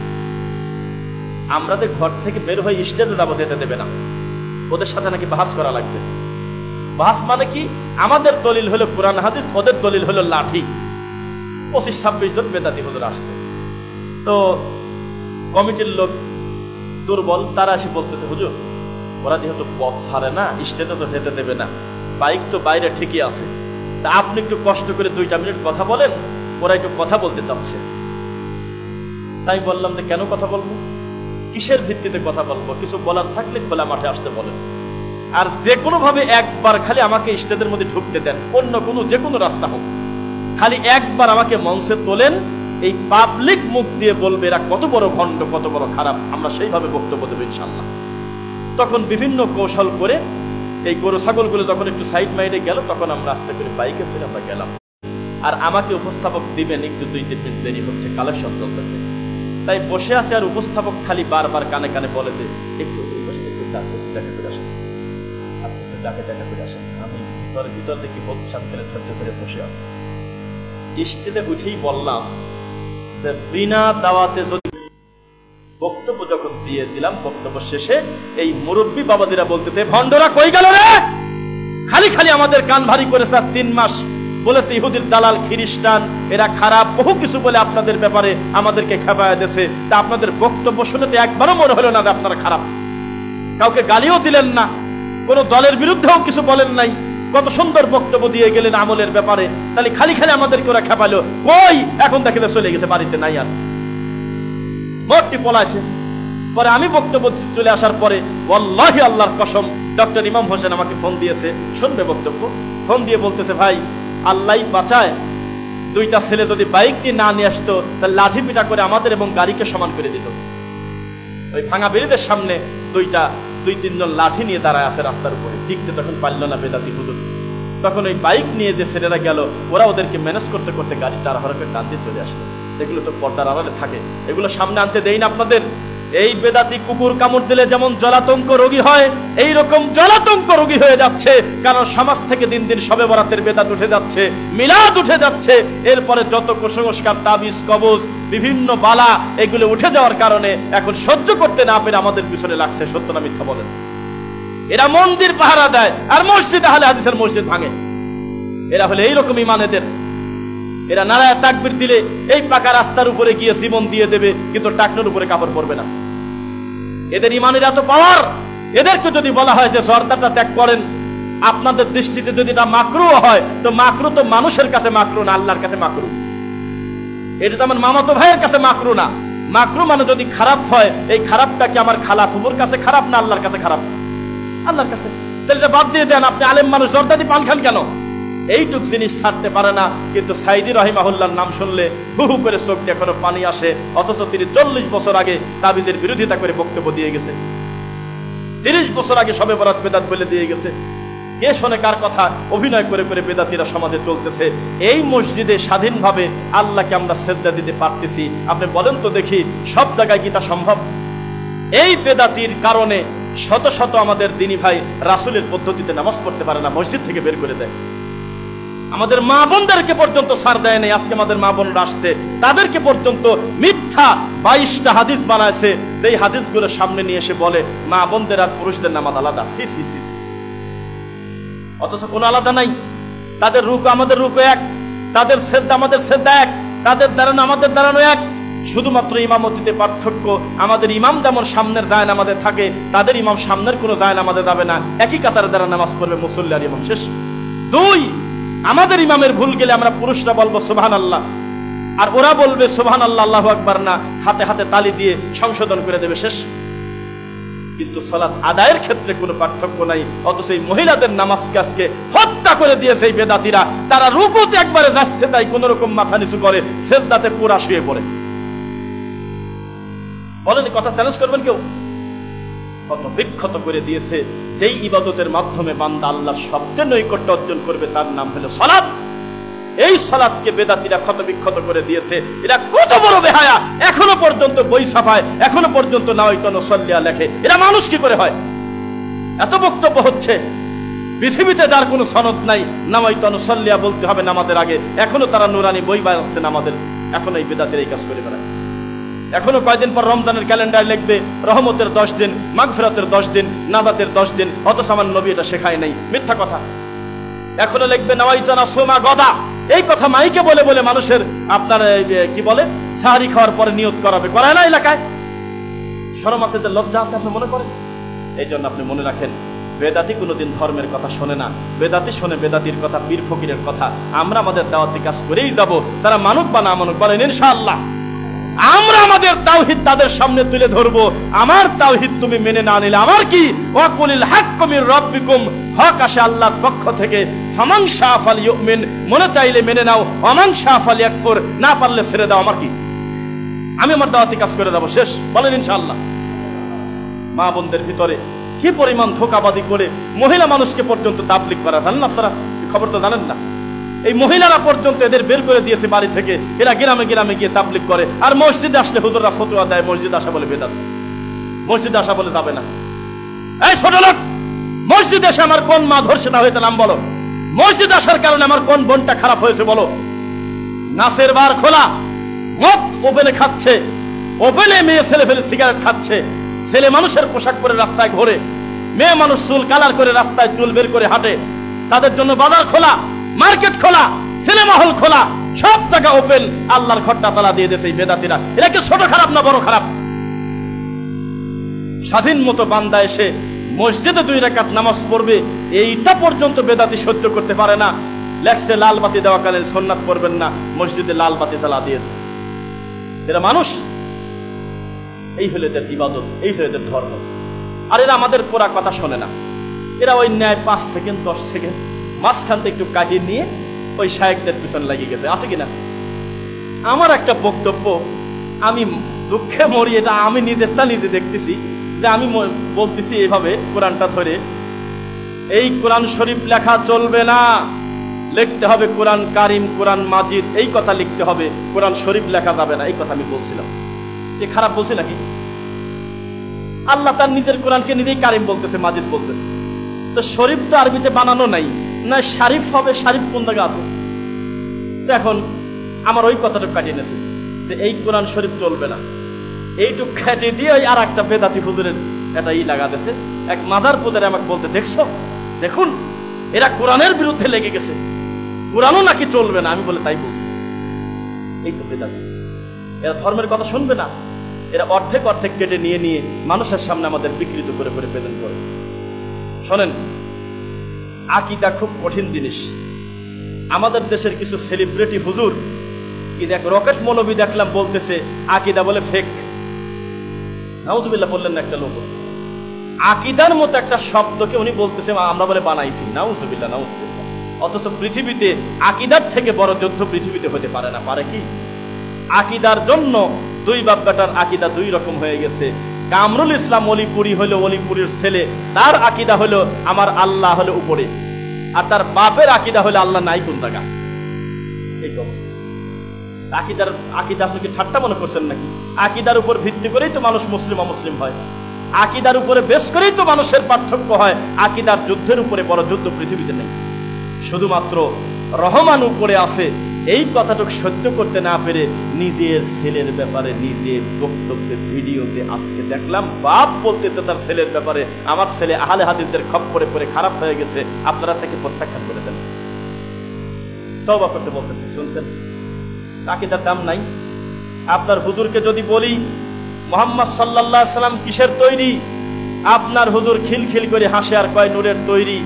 আমরা ঘর থেকে বের হয়ে স্টেজে যাবো, যেতে দেবে না। ওদের সাথে নাকি বাহাস করা লাগবে। বাহাস মানে কি? আমাদের দলিল হলো কোরআন হাদিস, ওদের দলিল হলো লাঠি। 25-26 জন বেদাতি হুজুর আসছে। তো কমিটির লোক দুর্বল, তারা এসে বলতেছে, হুজুর ওরা যেহেতু পথ ছাড়ে না, স্টেজে তো যেতে দেবে না, বাইক তো বাইরে ঠিকই আছে, তা আপনি একটু কষ্ট করে 2টা মিনিট কথা বলেন, ওরা একটু কথা বলতে চাচ্ছে। তাই বললাম যে কেন কথা বলবো, কিসের ভিত্তিতে কথা বলবো? কিছু বলার থাকলে খোলা মাঠে আসতে বলেন, আর যে কোনো ভাবে একবার খালি আমাকে স্টেজের মধ্যে ঢুকতে দেন, অন্য কোনো যে কোনো রাস্তা হোক, খালি একবার আমাকে মঞ্চে তোলেন, এই পাবলিক মুখ দিয়ে বলবে এরা কত বড় ভণ্ড, কত বড় খারাপ, আমরা সেইভাবে বক্তব্য দেবো ইনশাল্লাহ। তখন বিভিন্ন কৌশল করে এই গরু ছাগলগুলো যখন একটু সাইড মাইডে গেল, তখন আমরা আস্তে করে বাইকে চলে আমরা গেলাম। আর আমাকে উপস্থাপক দিবেন, একটু 2-3 মিনিট দেরি হচ্ছে, কালেকশন চলতেছে, তাই বসে আছে। আর উপস্থাপক খালি বারবার কানে কানে বলে যে একটু দেখা করে আসেন, আপনি একটু দেখা করে আসেন। আমি ভিতর দেখি হচ্ছে, আমি তাহলে ধৈর্য ধরে বসে আছি। স্টেজে উঠেই বললাম যে বিনা দাওয়াতে যদি বক্তব্য যখন দিয়ে দিলাম, বক্তব্য শেষে এই মুরব্বী বাবাদিরা বলতেছে, ভণ্ডরা কই গেল রে? খালি খালি আমাদের কান ভারী করেছে। 3 মাস বলেছে ইহুদির দালাল, খ্রিস্টান, এরা খারাপ, বহু কিছু বলে আপনাদের ব্যাপারে আমাদেরকে খেপায়া দিয়েছে। তা আপনাদের বক্তব্য শুনে তো একবারও মনে হলো না যে আপনারা খারাপ। কাউকে গালিও দিলেন না, কোন দলের বিরুদ্ধেও কিছু বলেন নাই, কত সুন্দর বক্তব্য দিয়ে গেলেন আমলের ব্যাপারে। তাহলে খালি খালি আমাদেরকে ওরা খেপালো। কই? এখন দেখে চলে গেছে, বাড়িতে নাই আর, মোটটি পলাইছে। পরে আমি বক্তব্য চলে আসার পরে ওয়াল্লাহি আল্লাহর কসম, ডক্টর ইমাম হোসেন আমাকে ফোন দিয়েছে, শুনবে বক্তব্য, ফোন দিয়ে বলতেছে, ভাই আল্লাহ বাঁচায়, 2টা ছেলে যদি বাইক নিয়ে না নিয়ে আসতো, তাহলে লাঠি পিটা করে আমাদের এবং গাড়িকে সমান করে দিত। ওই ভাঙা বেরিদের সামনে 2-3 জন লাঠি নিয়ে দাঁড়ায় আছে রাস্তার উপরে, টিকতে তখন পারল না বেদাতি হুজুর। তখন ওই বাইক নিয়ে যে ছেলেরা গেল, ওরা ওদেরকে ম্যানেজ করতে করতে গাড়ি 4 হরফে টান দিয়ে চলে আসলো। এগুলো তো পর্দার আড়ালে থাকে, এগুলো সামনে আনতে দেই না আপনাদের। এই বেদাতি কুকুর কামড় দিলে যেমন জলাতঙ্ক রোগী হয়, এই রকম জলাতঙ্ক রোগী হয়ে যাচ্ছে। কারণ সমাজ থেকে দিন দিন শবে বরাতের বেদাত উঠে যাচ্ছে, মিলাদ উঠে যাচ্ছে, এরপরে যত কুসংস্কার, তাবিজ, কবজ, বিভিন্ন বালা, এগুলো উঠে যাওয়ার কারণে এখন সহ্য করতে না পেরে আমাদের পিছনে লাগছে। সত্য না মিথ্যা বলেন? এরা মন্দির পাহারা দেয় আর মসজিদ আহলে হাদিসের মসজিদ ভাঙে। এরা হলে এইরকম ইমান এদের। এরা নারায়ে তাকবীর দিলে এই পাকা রাস্তার উপরে গিয়ে জীবন দিয়ে দেবে, কিন্তু টাকনোর উপরে কাপড় পরবে না। এদের ইমানের এত পাওয়ার। এদেরকে যদি বলা হয় যে জর্দাটা ত্যাগ করেন, আপনাদের দৃষ্টিতে যদি এটা মাকরু হয়, তো মাকরু তো মানুষের কাছে মাকরু না, আল্লাহর কাছে মাকরু। এটা তো আমার মামাতো ভাইয়ের কাছে মাকরু না। মাকরু মানে যদি খারাপ হয়, এই খারাপটা কি আমার খালা ফুফুর কাছে খারাপ না আল্লাহর কাছে খারাপ? আল্লাহর কাছে। তাহলে এটা বাদ দিয়ে দেন। আপনি আলেম মানুষ, জর্দাদি পান খান কেন? এইটুক জিনিস ছাড়তে পারে না। কিন্তু সাইদি রাহিমাহুল্লাহর নাম শুনলে হু হু করে চোখ দিয়ে এখনো পানি আসে, অথচ তিনি 40 বছর আগে তাবিজের বিরোধিতা করে বক্তব্য দিয়ে গেছে। 30 বছর আগে শবে বরাত বেদাত বলে দিয়ে গেছে। কে শোনে কার কথা? অভিনয় করে করে বেদাতিরা সমাজে চলতেছে। এই মসজিদে স্বাধীনভাবে আল্লাহকে আমরা সেজদা দিতে পারতেছি, আপনি বলেন তো দেখি সব জায়গায় কি তা সম্ভব? এই বেদাতির কারণে শত শত আমাদের দিনী ভাই রাসূলের পদ্ধতিতে নামাজ পড়তে পারে না, মসজিদ থেকে বের করে দেয়। আমাদের মা বোনদেরকে পর্যন্ত ছাড় দেয় নাই। আজকে আমাদের মা বোনরা আসছে, তাদেরকে পর্যন্ত মিথ্যা 22টা হাদিস বানাইছে, যেই হাদিসগুলো সামনে নিয়ে এসে বলে মা বোনদের আর পুরুষদের নামাজ আলাদা। সি সি সি সি। অথচ কোনো আলাদা নাই। তাদের রুকু আমাদের রুকু এক, তাদের সেজদা আমাদের সেজদা এক, তাদের দাঁড়ানো আমাদের দাঁড়ানো এক। শুধুমাত্র ইমামতিতে পার্থক্য। আমাদের ইমাম যেমন সামনের জায়ন আমাদের থাকে, তাদের ইমাম সামনের কোনো জায়ন আমাদের যাবে না, একই কাতারে দ্বারা নামাজ পড়বে মুসল্লি আর ইমাম শেষ। 2, আমাদের ইমামের ভুল গেলে আমরা পুরুষরা বলবো সুবহানাল্লাহ, আর ওরা বলবে সুবহানাল্লাহ আল্লাহু আকবার না, হাতে হাতে তালি দিয়ে সংশোধন করে দেবে, শেষ। কিন্তু সালাত আদায়ের ক্ষেত্রে কোনো পার্থক্য নাই। অথচ এই মহিলাদের নামাজকে আজকে হত্যা করে দিয়েছে এই বেদাতিরা। তারা রুকুতে একবারে যাচ্ছে তাই কোন রকম মাথা নিচু করে, সেজদাতে পুরা শুয়ে পড়ে। বলেন, কথা চ্যালেঞ্জ করবেন কেউ? কত বিক্ষত করে দিয়েছে। যেই ইবাদতের মাধ্যমে বান্দা আল্লাহর সবচেয়ে নৈকট্য অর্জন করবে, তার নাম হলো সালাত। এই সালাতকে বেদাতিরা ক্ষত বিক্ষত করে দিয়েছে। এরা কত বড় বেহায়া! এখনো পর্যন্ত বই ছাপায়, এখনো পর্যন্ত নাওয়াইতু নুসাল্লিয়া লেখে। এরা মানুষ কি করে হয়? এত বক্তব্য হচ্ছে, পৃথিবীতে যার কোনো সনদ নাই, নাওয়াইতু নুসাল্লিয়া বলতে হবে নামাজের আগে, এখনো তারা নুরানি বই বানাচ্ছে নামাজের। এখন এই বেদাতিরা এই কাজ করে বেড়ায়। এখনো কয়দিন পর রমজানের ক্যালেন্ডার লিখবে রহমতের 10 দিন, মাগফিরাতের 10 দিন, নাজাতের 10 দিন, অথচ আমার নবী এটা শেখায় নাই, মিথ্যা কথা। এখনো লিখবে নাওয়াইতুনা সুমা গদা, এই কথা মাইকে বলে বলে মানুষের আপনার কি বলে সাহারি খাওয়ার পরে নিয়ত করাবে, করায় না এলাকায়। শরম আছে, লজ্জা আছে, আপনি মনে করেন? এই জন্য আপনি মনে রাখেন, বেদাতি কোনোদিন ধর্মের কথা শোনে না। বেদাতি শোনে বেদাতির কথা, পীর ফকিরের কথা। আমরা আমাদের দাওয়াতি কাজ করেই যাব, তারা মানুক বা না মানুক। বলেন ইনশাআল্লাহ। আমরা আমাদের তাওহীদ তাদের সামনে তুলে ধরবো। আমার তাওহীদ তুমি মেনে না নিলে আমার কি? ওয়াকুলিল হাক্কু মির রাব্বিকুম, হক আসে আল্লাহর পক্ষ থেকে। ফামান শাআ ফালইউমিন, মনে চাইলে মেনে নাও, ওয়ামান শাআ ফালইয়াকফুর, না পারলে ছেড়ে দাও। আমার কি? আমি আমার দাওয়াতি কাজ করে যাব, শেষ। বলেন ইনশাআল্লাহ। মা বোনদের ভিতরে কি পরিমাণ ধোঁকাবাজি করে মহিলা মানুষকে পর্যন্ত তাবলীগ করা, জানেন আপনারা? খবর তো জানেন না? এই মহিলারা পর্যন্ত এদের বের করে দিয়েছে বাড়ি থেকে, এরা গ্রামে গ্রামে গিয়ে তাবলীগ করে। আর মসজিদে আসলে হুজুররা ফতোয়া দেয়, মসজিদে আসা বলে বেদাত, মসজিদে আসা বলে যাবে না। এই ছোট লোক, মসজিদে এসে আমার কোন মা ধর্ষণা হয়েছে নাম বলো? মসজিদ আসার কারণে আমার কোন বোনটা খারাপ হয়েছে বলো? নাচের বার খোলা, মদ ওপেনে খাচ্ছে, ওপেনে মেয়ে ছেলে ফেলে সিগারেট খাচ্ছে, ছেলে মানুষের পোশাক পরে রাস্তায় ঘোরে, মেয়ে মানুষ চুল কালার করে রাস্তায় চুল বের করে হাঁটে। তাদের জন্য বাজার খোলা, মার্কেট খোলা, সিনেমা হল খোলা, সব জায়গা ওপেন। আল্লাহর ঘরটা তালা দিয়ে দিয়েছে এই বেদাতিরা। এরা কি ছোট খারাপ না বড় খারাপ? স্বাধীন মতো বান্দা এসে মসজিদে 2 রাকাত নামাজ পড়বে, এইটা পর্যন্ত বেদাতি সহ্য করতে পারে না। লেখছে লাল বাতি দেওয়াকালীন সুন্নাত পড়বেন না, মসজিদে লাল বাতি জ্বালা দিয়েছে। এরা মানুষ? এই হলো এদের ইবাদত, এই হলো এদের ধর্ম। আর এরা আমাদের পুরা কথা শোনে না। এরা ওই ন্যায় 5 সেকেন্ড 10 সেকেন্ড মাঝখান থেকে একটু কাটিয়ে নিয়ে ওই শায়েখদের পিছনে লাগিয়ে গেছে, আছে কিনা? আমার একটা বক্তব্য, আমি দুঃখে মরি, এটা আমি নিজেরটা নিজে দেখতেছি, যে আমি বলতেছি এইভাবে কোরআনটা ধরে, এই কোরআন শরীফ লেখা চলবে না, লিখতে হবে কোরআন কারিম, কোরআন মাজিদ, এই কথা লিখতে হবে, কোরআন শরীফ লেখা যাবে না, এই কথা আমি বলছিলাম। এ খারাপ বলছি নাকি? আল্লাহ তার নিজের কোরআনকে নিজেই কারিম বলতেছে, মাজিদ বলতেছে। তো শরীফ তো আরবিতে বানানো নাই, না শারিফ হবে, শারিফ কোন জায়গা আছে? তো এখন আমার ওই কথাটা কাটিয়ে নিয়েছে যে এই কোরআন শরীফ চলবে না, এইটুক কাটিয়ে দিয়ে ওই আর একটা বেদাতি হুজুরের এটা লাগা দিয়েছে। এক মাজার পুজারি আমাকে বলতে, দেখছো, দেখুন এরা কোরআনের বিরুদ্ধে লেগে গেছে, কোরআনও নাকি চলবে না। আমি বলে তাই বলছি। এই তো বেদাতি, এরা ধর্মের কথা শুনবে না। এরা অর্ধেক অর্ধেক কেটে নিয়ে নিয়ে মানুষের সামনে আমাদের বিকৃত করে করে প্রেজেন্ট করে। শোনেন, আকীদা খুব কঠিন জিনিস। আমাদের দেশের কিছু সেলিব্রিটি হুজুর কি দেখ, রকেট মৌলবী দেখলাম বলতেছে আকীদা বলে ফেক। নাউজুবিল্লাহ বললেন না একটা লোক, আকীদার মতো একটা শব্দকে উনি বলতেছে আমরা বলে বানাইছি। নাউজুবিল্লাহ, নাউজুবিল্লাহ। অথচ পৃথিবীতে আকীদার থেকে বড় যুদ্ধ পৃথিবীতে হতে পারে না। পারে কি? আকীদার জন্য 2 বাপ বেটার আকীদা 2 রকম হয়ে গেছে। কামরুল ইসলাম অলিপুরি হলো অলিপুরের ছেলে, তার আকীদা হলো আমার আল্লাহ হলো উপরে, আর তার বাপের আকীদা হলো আল্লাহ নাই কোন জায়গা। এই অবস্থা। আকীদা আপনি কি ঠাট্টা মনে করছেন নাকি? আকীদার উপর ভিত্তি করেই তো মানুষ মুসলিম অমুসলিম হয়, আকীদার উপরে বেশ করেই তো মানুষের পার্থক্য হয়। আকীদার যুদ্ধের উপরে বড় যুদ্ধ পৃথিবীতে নেই। শুধুমাত্র রহমান উপরে আছে, এই কথাটুকু সহ্য করতে না পেরে নিজের ছেলের ব্যাপারে নিজের বক্তব্যে ভিডিওতে আজকে দেখলাম বাপ বলতেছে তার ছেলের ব্যাপারে, আমার ছেলে আহলে হাদিসদের খপ্পরে পড়ে খারাপ হয়ে গেছে, আপনারা তাকে প্রত্যাখ্যান করে দেন। তওবা করতে বলতেছে, শুনছেন? আকীদার দাম নাই। আপনার হুজুরকে যদি বলি মুহাম্মদ সাল্লাল্লাহু আলাইহি সাল্লাম কিসের তৈরি, আপনার হুজুর খিলখিল করে হাসে আর কয় নূরের তৈরি।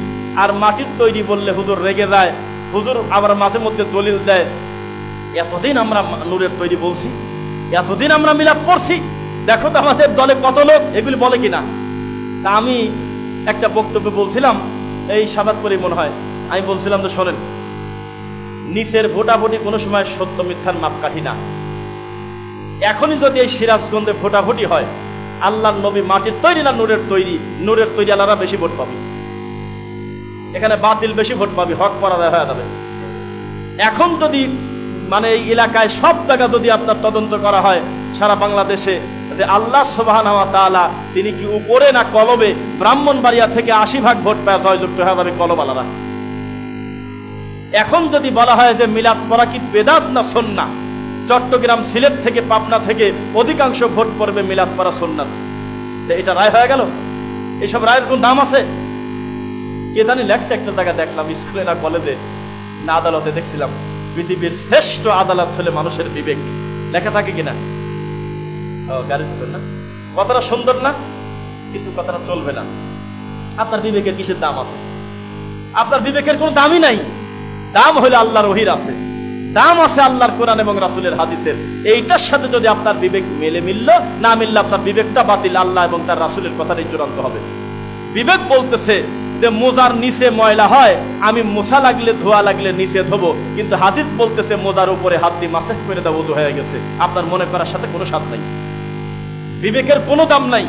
আর মাটির তৈরি বললে হুজুর রেগে যায়। হুজুর আবার মাঝে মধ্যে দলিল দেয়, এতদিন আমরা নূরের তৈরি বলছি, এতদিন আমরা মিলাদ পড়ছি, দেখো তো আমাদের দলে কত লোক, এগুলি বলে কিনা। তা আমি একটা বক্তব্য বলছিলাম, এই সাবাদপুরে মনে হয়, আমি বলছিলাম যে শোনেন, নিচের ভোটাভুটি কোনো সময় সত্য মিথ্যার মাপকাঠি না। এখনই যদি এই সিরাজগঞ্জে ভোটাভুটি হয়, আল্লাহর নবী মাটির তৈরি না নূরের তৈরি, নূরের তৈরি আল্লাহরা বেশি ভোট পাবে, এখানে বাতিল বেশি ভোট পাবে, হক পরাজয় হয়ে যাবে। এখন যদি মানে এই এলাকায় সব জায়গা যদি আপনার তদন্ত করা হয় সারা বাংলাদেশে, যে আল্লাহ সুবহানাহু ওয়া তাআলা তিনি কি উপরে না কলবে, ব্রাহ্মণবাড়িয়া থেকে 80% ভোট পায় জয়যুক্ত হয়ে যাবে কলবালারা। এখন যদি বলা হয় যে মিলাদ পড়া কি বেদাত না সুন্নাহ, চট্টগ্রাম, সিলেট থেকে, পাবনা থেকে অধিকাংশ ভোট পড়বে মিলাদ পড়া সুন্নাত। এটা রায় হয়ে গেল? এইসব রায়ের কোন দাম আছে? কে জানি লেখছে, একটা জায়গা দেখলাম, স্কুলে না কলেজে না আদালতে দেখছিলাম, পৃথিবীর শ্রেষ্ঠ আদালত হলে মানুষের বিবেক। লেখা থাকে কিনা? গাড়ির পিছন না? কথাটা সুন্দর না? কিন্তু কথাটা চলবে না। আপনার বিবেকের কিসের দাম আছে? আপনার বিবেকের কোনো দামই নাই। দাম হলে আল্লাহর ওহীর আছে, দাম আছে আল্লাহর কোরআন এবং রাসূলের হাদিসের। এইটার সাথে যদি আপনার বিবেক মিলল, না মিললে আপনার বিবেকটা বাতিল, আল্লাহ এবং তার রাসূলের কথাটাই চূড়ান্ত হবে। বিবেক বলতেছে যে মোজার নিচে ময়লা হয়, আমি মোছা লাগলে ধোয়া লাগলে নিচে ধোবো, কিন্তু হাদিস বলতেছে মোজার উপরে হাত দিয়ে মাসাজ করে দাও, ওযু হয়ে গেছে। আপনার মনে করার সাথে কোনো সাথ নাই। বিবেকের কোনো দাম নাই।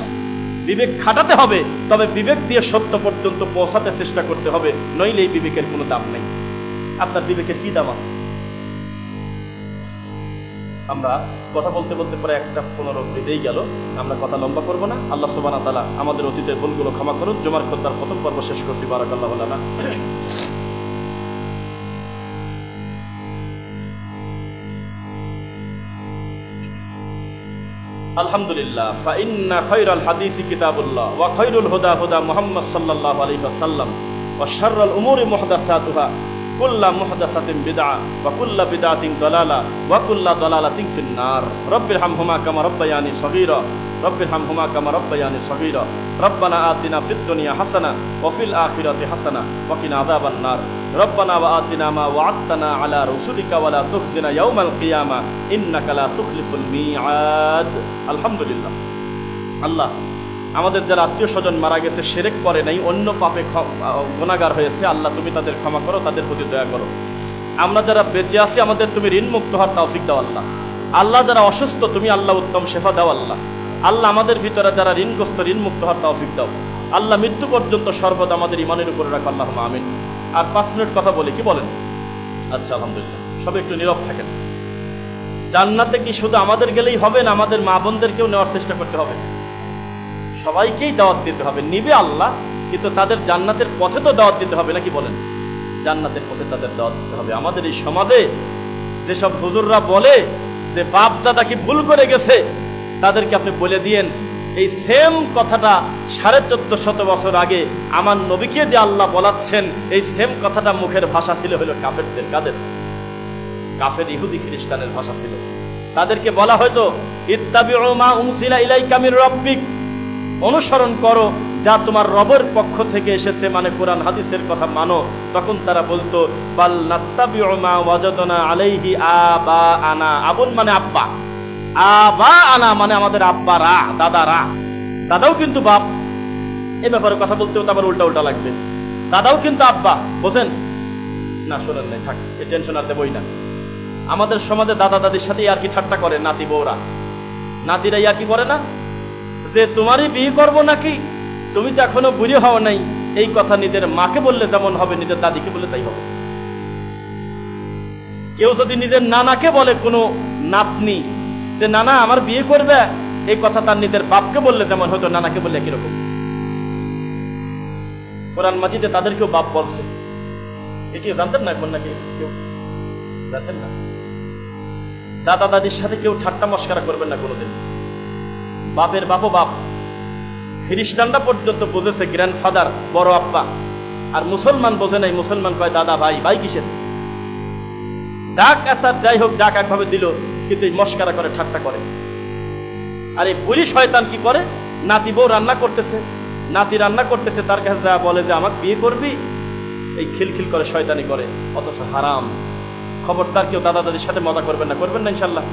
বিবেক খাটাতে হবে, তবে বিবেক দিয়ে সত্য পর্যন্ত পৌঁছাতে চেষ্টা করতে হবে, নইলে এই বিবেকের কোনো দাম নেই। আপনার বিবেকের কি দাম আছে? আমরা কথা বলতে বলতে পরে 1:15 বেজেই গেল। আমরা কথা লম্বা করব না। আল্লাহ সুবহানাহু ওয়া তাআলা আমাদের অতীতের ভুলগুলো ক্ষমা করুন। জুমার খুতবার প্রথম পর্ব শেষ করছি। বারাকাল্লাহু লানা। আলহামদুলিল্লাহ। ফাইন্না খায়রাল হাদিসি কিতাবুল্লাহ ওয়া খায়রুল হুদা হুদা মুহাম্মদ সাল্লাল্লাহু আলাইহি ওয়াসাল্লাম ওয়া শাররাল উমুরি মুহদাসাতুহা কুল্লা মুহদাসাতিন বিদআ ওয়া কুল্লা বিদআতিন দালালা ওয়া কুল্লা দালালাতিন ফিন্নার। রব্বিরহামহুমা কামা রাব্বায়ানি সগীরা রব্বিরহামহুমা কামা রাব্বায়ানি সগীরা। রব্বানা আতিনা ফিদ দুনিয়া হাসানা ওয়া ফিল আখিরাতি হাসানা ওয়া কিনা আযাবান নার। রব্বানা ওয়া আতিনা মা ওয়া'আদতানা আলা রাসূলিকা ওয়া লা তুখজিনা ইয়াওমাল কিয়ামা ইন্নাকা লা তুখলিফুল মিআদ। আলহামদুলিল্লাহ। আল্লাহ, আমাদের যারা আত্মীয় স্বজন মারা গেছে, শিরক করে নাই, অন্য পাপে গুনাহগার হয়েছে, আল্লাহ তুমি তাদের ক্ষমা করো, তাদের প্রতি দয়া করো। আমরা যারা বেঁচে আছি, আমাদের তুমি ঋণ মুক্ত হওয়ার তৌফিক দাও আল্লাহ। আল্লাহ, যারা অসুস্থ, তুমি আল্লাহ উত্তম শেফা দাও আল্লাহ। আল্লাহ, আমাদের ভিতরে যারা ঋণগ্রস্ত, ঋণ মুক্ত হওয়ার তৌফিক দাও আল্লাহ। মৃত্যু পর্যন্ত সর্বদা আমাদের ইমানের উপরে রাখো আল্লাহুম্মা আমিন। আর 5 মিনিট কথা বলি, কি বলেন? আচ্ছা, আলহামদুলিল্লাহ। সবাই একটু নীরব থাকেন। জান্নাতে কি শুধু আমাদের গেলেই হবে না, আমাদের মা বোনদেরকেও নেওয়ার চেষ্টা করতে হবে? সবাইকেই দাওয়াত দিতে হবে। নিবে আল্লাহ, কিন্তু তাদের জান্নাতের পথে তো দাওয়াত দিতে হবে, নাকি বলেন? জান্নাতের পথে তাদের দাওয়াত দিতে হবে। আমাদের এই সমাজে যেসব হুজুররা বলে যে বাপ দাদা কি ভুল করে গেছে, তাদেরকে আপনি বলে দিয়েন এই সেম কথাটা 1450 বছর আগে আমার নবীকে যে আল্লাহ বলাচ্ছেন, এই সেম কথাটা মুখের ভাষা ছিল হলো কাফেরদের। কাদের? কাফের ইহুদি খ্রিস্টানের ভাষা ছিল। তাদেরকে বলা হয়তো ইত্তাবিউ মা উনজিলা ইলাইকা মির রাব্বিক, অনুসরণ করো যা তোমার রবের পক্ষ থেকে এসেছে, মানে কোরআন হাদিসের কথা মানো। তখন তারা বলতো বাল নাত্তাবিউ মা ওয়াজাদনা আলাইহি আবাআনা। আবুন মানে আব্বা, আবাআনা মানে আমাদের আব্বারা, দাদারা। দাদাও কিন্তু বাপ। এই ব্যাপারে কথা বলতেও তো আবার উল্টা উল্টা লাগবে। দাদাও কিন্তু আব্বা, বোঝেন না? শোনেন নাই, থাক, এই টেনশন আর দেবই না। আমাদের সমাজে দাদা দাদির সাথে আর কি ঠাট্টা করে নাতি বউরা। নাতিরা ইয়া কি করে না যে তোমারই বিয়ে করবো নাকি, তুমি তো এখনো বুড়ি হও নাই। এই কথা নিজের মাকে বললে যেমন হবে, নিজের দাদিকে বললে তাই হবে। কেউ যদি নিজের নানাকে বলে কোনো নাতনি যে নানা আমার বিয়ে করবে, এই কথা তার নিজের বাপকে বললে যেমন হয়তো নানাকে বললে একই রকম। কোরআন মাজিদে তাদেরকেও বাপ বলছে। এটি জানতেন না এখন নাকি? কেউ জানতেন না? দাদা দাদির সাথে কেউ ঠাট্টা মস্করা করবেন না কোনোদিন। বাপের বাপও বাপ। খ্রিস্টানরা পর্যন্ত বুঝেছে গ্র্যান্ডফাদার, বড় আব্বা, আর মুসলমান বোঝে নাই। মুসলমান কয় দাদা ভাই। ভাই কিসের? ডাক আসার যাই হোক, ডাক একভাবে দিল, কিন্তু এই মস্করা করে, ঠাট্টা করে। আর এই বুড়ি শয়তান কি করে? নাতি বউ রান্না করতেছে, নাতি রান্না করতেছে, তার কাছে যা বলে যে আমাকে বিয়ে করবি, এই খিলখিল করে, শয়তানি করে, অথচ হারাম। খবরদার কেউ দাদা দাদির সাথে মজা করবেন না, করবেন না ইনশাল্লাহ।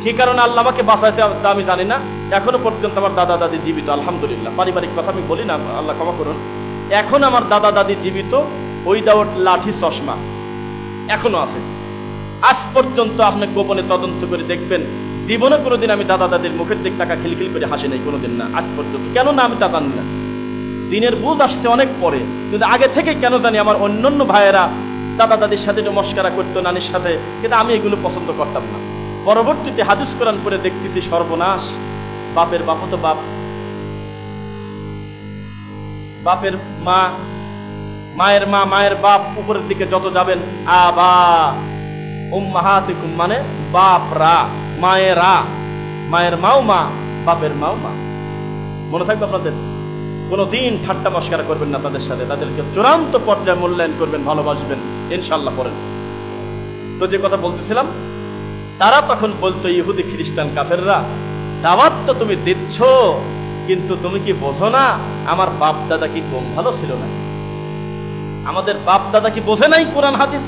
কি কারণে আল্লাহ আমাকে বাঁচাইতে আমি জানি না। এখনো পর্যন্ত আমার দাদা দাদি জীবিত, আলহামদুলিল্লাহ। পারিবারিক কথা আমি বলি না, আল্লাহ ক্ষমা করুন। এখন আমার দাদা দাদি জীবিত, উইদাউট লাঠি চশমা এখনো আছে। আজ পর্যন্ত আপনি গোপনে তদন্ত করে দেখবেন, জীবনে কোনোদিন আমি দাদা দাদির মুখের দিক টাকা খিলখিল করে হাসি নাই কোনোদিন, না আজ পর্যন্ত। কেন না? আমি তা জানি না। দিনের বুঝ আসছে অনেক পরে, কিন্তু আগে থেকে কেন জানি আমার অন্যান্য ভাইয়েরা দাদা দাদির সাথে মস্করা করতো, নানির সাথে, কিন্তু আমি এগুলো পছন্দ করতাম না। পরবর্তীতে হাদিস কোরআন পড়ে দেখতেছি সর্বনাশ। বাপের বাপ তো বাপ, বাপের মা, মায়ের মা, মায়ের বাপ, উপরের দিকে যত যাবেন আবা, উম্মাহাতিকুম মানে বাপরা, মায়েরা, মায়ের মাও মা, বাপের মাও মা। মনে থাকবে আপনাদের, কোনদিন ঠাট্টা মস্করা করবেন না তাদের সাথে, তাদেরকে চূড়ান্ত পর্যায়ে মূল্যায়ন করবেন, ভালোবাসবেন ইনশাআল্লাহ। পড়েন তো যে কথা বলতেছিলাম, তারা তখন বলতো, ইহুদি খ্রিস্টান কাফেররা, দাওয়াত তো তুমি দিচ্ছ, কিন্তু তুমি কি বোঝো না আমার বাপ দাদা কি কম ভালো ছিল না? আমাদের বাপ দাদা কি বোঝে নাই কোরআন হাদিস?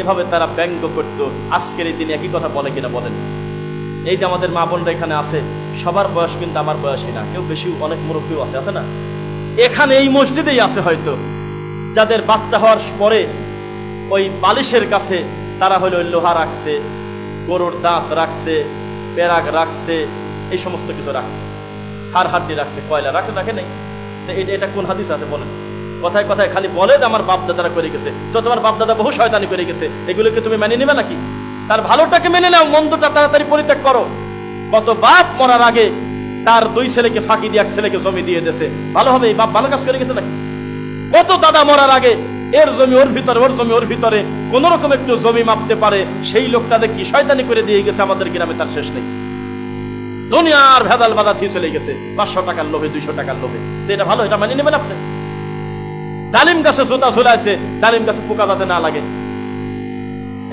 এভাবে তারা ব্যঙ্গ করতো। আজকের এই দিনে একই কথা বলে কিনা বলেন? এই যে আমাদের মা বোনরা এখানে আছে, সবার বয়স কিন্তু আমার বয়সই না, কেউ বেশি, অনেক মুরব্বীও আছে, আছে না? এখানে এই মসজিদেই আছে হয়তো, যাদের বাচ্চা হওয়ার পরে ওই বালিশের কাছে তারা হলো লোহা রাখছে, গরুর দাঁত রাখছে, পেরাগ রাখছে, এই সমস্ত কিছু রাখছে, হাড় হাড্ডি রাখছে, কয়লা রাখে, রাখে নাই? এটা কোন হাদিস আছে বলেন? কথায় কথায় খালি বলে যে আমার বাপ দাদারা করে গেছে, তো তোমার বাপ দাদা বহু শয়তানি করে গেছে, এগুলোকে তুমি মেনে নিবে নাকি? তার ভালোটাকে মেনে নাও, মন্দটা তাড়াতাড়ি পরিত্যাগ করো। কত বাপ মরার আগে তার 2 ছেলেকে ফাঁকি দিয়ে 1 ছেলেকে জমি দিয়ে দিয়েছে, ভালো হবে? এই বাপ ভালো কাজ করে গেছে নাকি? কত দাদা মরার আগে এর জমি ওর ভিতরে, ওর জমি ওর ভিতরে, কোন রকম একটু জমি মাপতে পারে, সেই লোকটাদের কি শয়তানি করে দিয়ে গেছে আমাদের গ্রামে, তার শেষ নেই। দুনিয়ার ভেজাল বাধা থিয়ে চলে গেছে 500 টাকার লোভে, 200 টাকার লোভে। এটা ভালো? এটা মেনে নেবেন আপনি? ডালিম গাছে জুতা ঝুলাইছে, ডালিম গাছে পোকা যাতে না লাগে।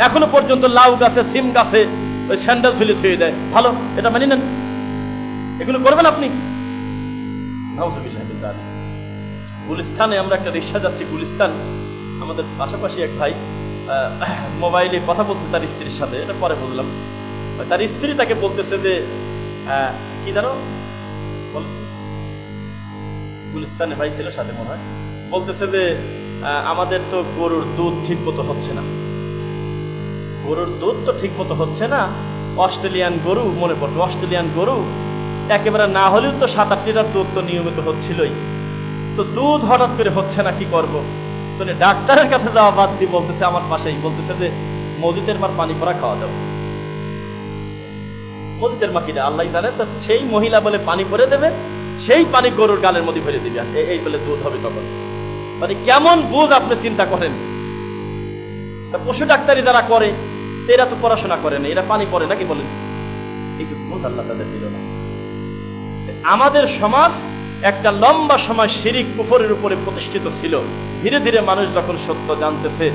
এখনো পর্যন্ত লাউ গাছে, সিম গাছে ওই স্যান্ডেল ঝুলে থুয়ে দেয়, ভালো? এটা মেনে নেন? এগুলো করবেন আপনি? গুলিস্তানে আমরা একটা রিক্সা যাচ্ছি, গুলিস্তান, আমাদের পাশাপাশি এক ভাই মোবাইলে কথা বলছে তার স্ত্রীর সাথে, এটা পরে বুঝলাম। তার স্ত্রী তাকে বলতেছে যে কি জানো, গুলিস্তানে ভাই ছিল সাথে মনে হয়, বলতেছে যে আমাদের তো গরুর দুধ ঠিক মতো হচ্ছে না, গরুর দুধ তো ঠিক মতো হচ্ছে না। অস্ট্রেলিয়ান গরু, মনে পড়ছে, অস্ট্রেলিয়ান গরু একেবারে না হলেও তো 7-8 লিটার দুধ তো নিয়মিত হচ্ছিলই, তো দুধ হঠাৎ করে হচ্ছে না, কি করব? তো ডাক্তারের কাছে যাওয়া বাদ দিয়ে বলতেছে আমার পাশেই, বলতেছে যে মসজিদের মার পানি পড়া খাওয়া দাও। মসজিদের মা কিনা আল্লাহ জানে, তো সেই মহিলা বলে পানি ভরে দেবে, সেই পানি গরুর গালের মধ্যে ভরে দিবে, এই বলে দুধ হবে তখন। মানে কেমন বুঝ আপনি চিন্তা করেন? তা পশু ডাক্তারি যারা করে এরা তো পড়াশোনা করে না, এরা পানি পড়ে নাকি বলেন? এই বুঝ আল্লাহ তাদের দিল না। আমাদের সমাজ একটা লম্বা সময় শিরিক কুফরের উপরে প্রতিষ্ঠিত ছিল। ধীরে ধীরে মানুষ যখন সত্য জানতেছে,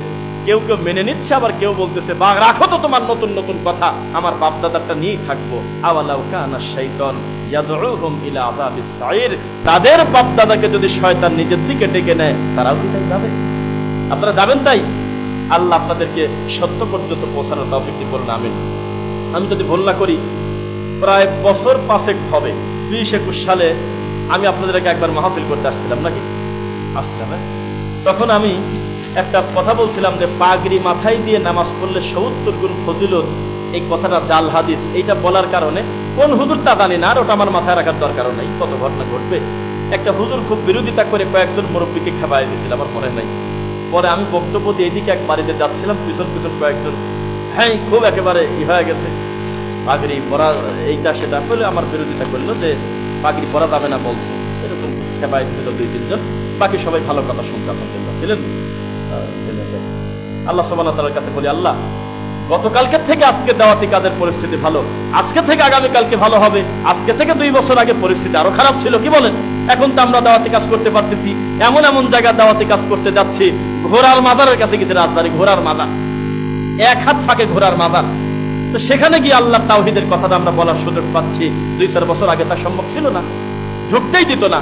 কেউ কেউ মেনে নিচ্ছে, আবার কেউ বলতেছে বা রাখো তো তোমার নতুন নতুন কথা, আমার বাপ দাদারটা নিয়েই থাকবো। আওয়ালাউ কানা শাইতান ইয়াদউহুম ইলা আযাবিস সাইর, তাদের বাপ দাদাকে যদি শয়তান নিজের দিকে ডেকে নেয়, তারাও কি তাই যাবে? আপনারা যাবেন তাই? আল্লাহ আপনাদেরকে সত্য পর্যন্ত পৌঁছানোর তৌফিক দিন, বলুন আমিন। আমি যদি ভুল না করি, প্রায় বছর 5 হবে, 2021 সালে আমি আপনাদেরকে একবার মাহফিল করতে আসছিলাম, নাকি আসছিলাম? তখন আমি একটা কথা বলছিলাম যে পাগড়ি মাথায় দিয়ে নামাজ পড়লে 70 গুণ ফজিলত, এই কথাটা জাল হাদিস। এইটা বলার কারণে কোন হুজুর তা জানি না, আর ওটা আমার মাথায় রাখার দরকার নেই, কত ঘটনা ঘটবে। একটা হুজুর খুব বিরোধিতা করে কয়েকজন মুরব্বীকে খেপাই দিয়েছিল, আমার মনে নাই। পরে আমি বক্তব্য দিয়ে এদিকে এক বাড়িতে যাচ্ছিলাম, পিছন পিছন কয়েকজন হ্যাঁ খুব একেবারে হয়ে গেছে, পাগড়ি পরা এইটা সেটা বলে আমার বিরোধিতা করলো যে পাগড়ি পরা যাবে না বলছে, এরকম খেপাই দিল 2-3 জন। বাকি সবাই ভালো কথা শুনছে, আলহামদুলিল্লাহ ছিলেন। আল্লাহ সুবহানাহু ওয়া তাআলার কাছে বলি, আল্লাহ গতকালকে থেকে আজকে দাওয়াতি কাজের পরিস্থিতি ভালো, আজকে থেকে আগামী কালকে ভালো হবে। আজকে থেকে 2 বছর আগে পরিস্থিতি আরো খারাপ ছিল, কি বলেন? এখন তো আমরা দাওয়াতি কাজ করতে পারতেছি, এমন এমন জায়গায় দাওয়াতি কাজ করতে যাচ্ছি, ঘোড়ার মাজারের কাছে গেছে, রাজবাড়ী ঘোড়ার মাজার, 1 হাত ফাঁকে ঘোড়ার মাজার। তো সেখানে গিয়ে আল্লাহ তাওহীদের কথাটা আমরা বলার সুযোগ পাচ্ছি। 2-4 বছর আগে তা সম্ভব ছিল না, ঢুকতেই দিত না।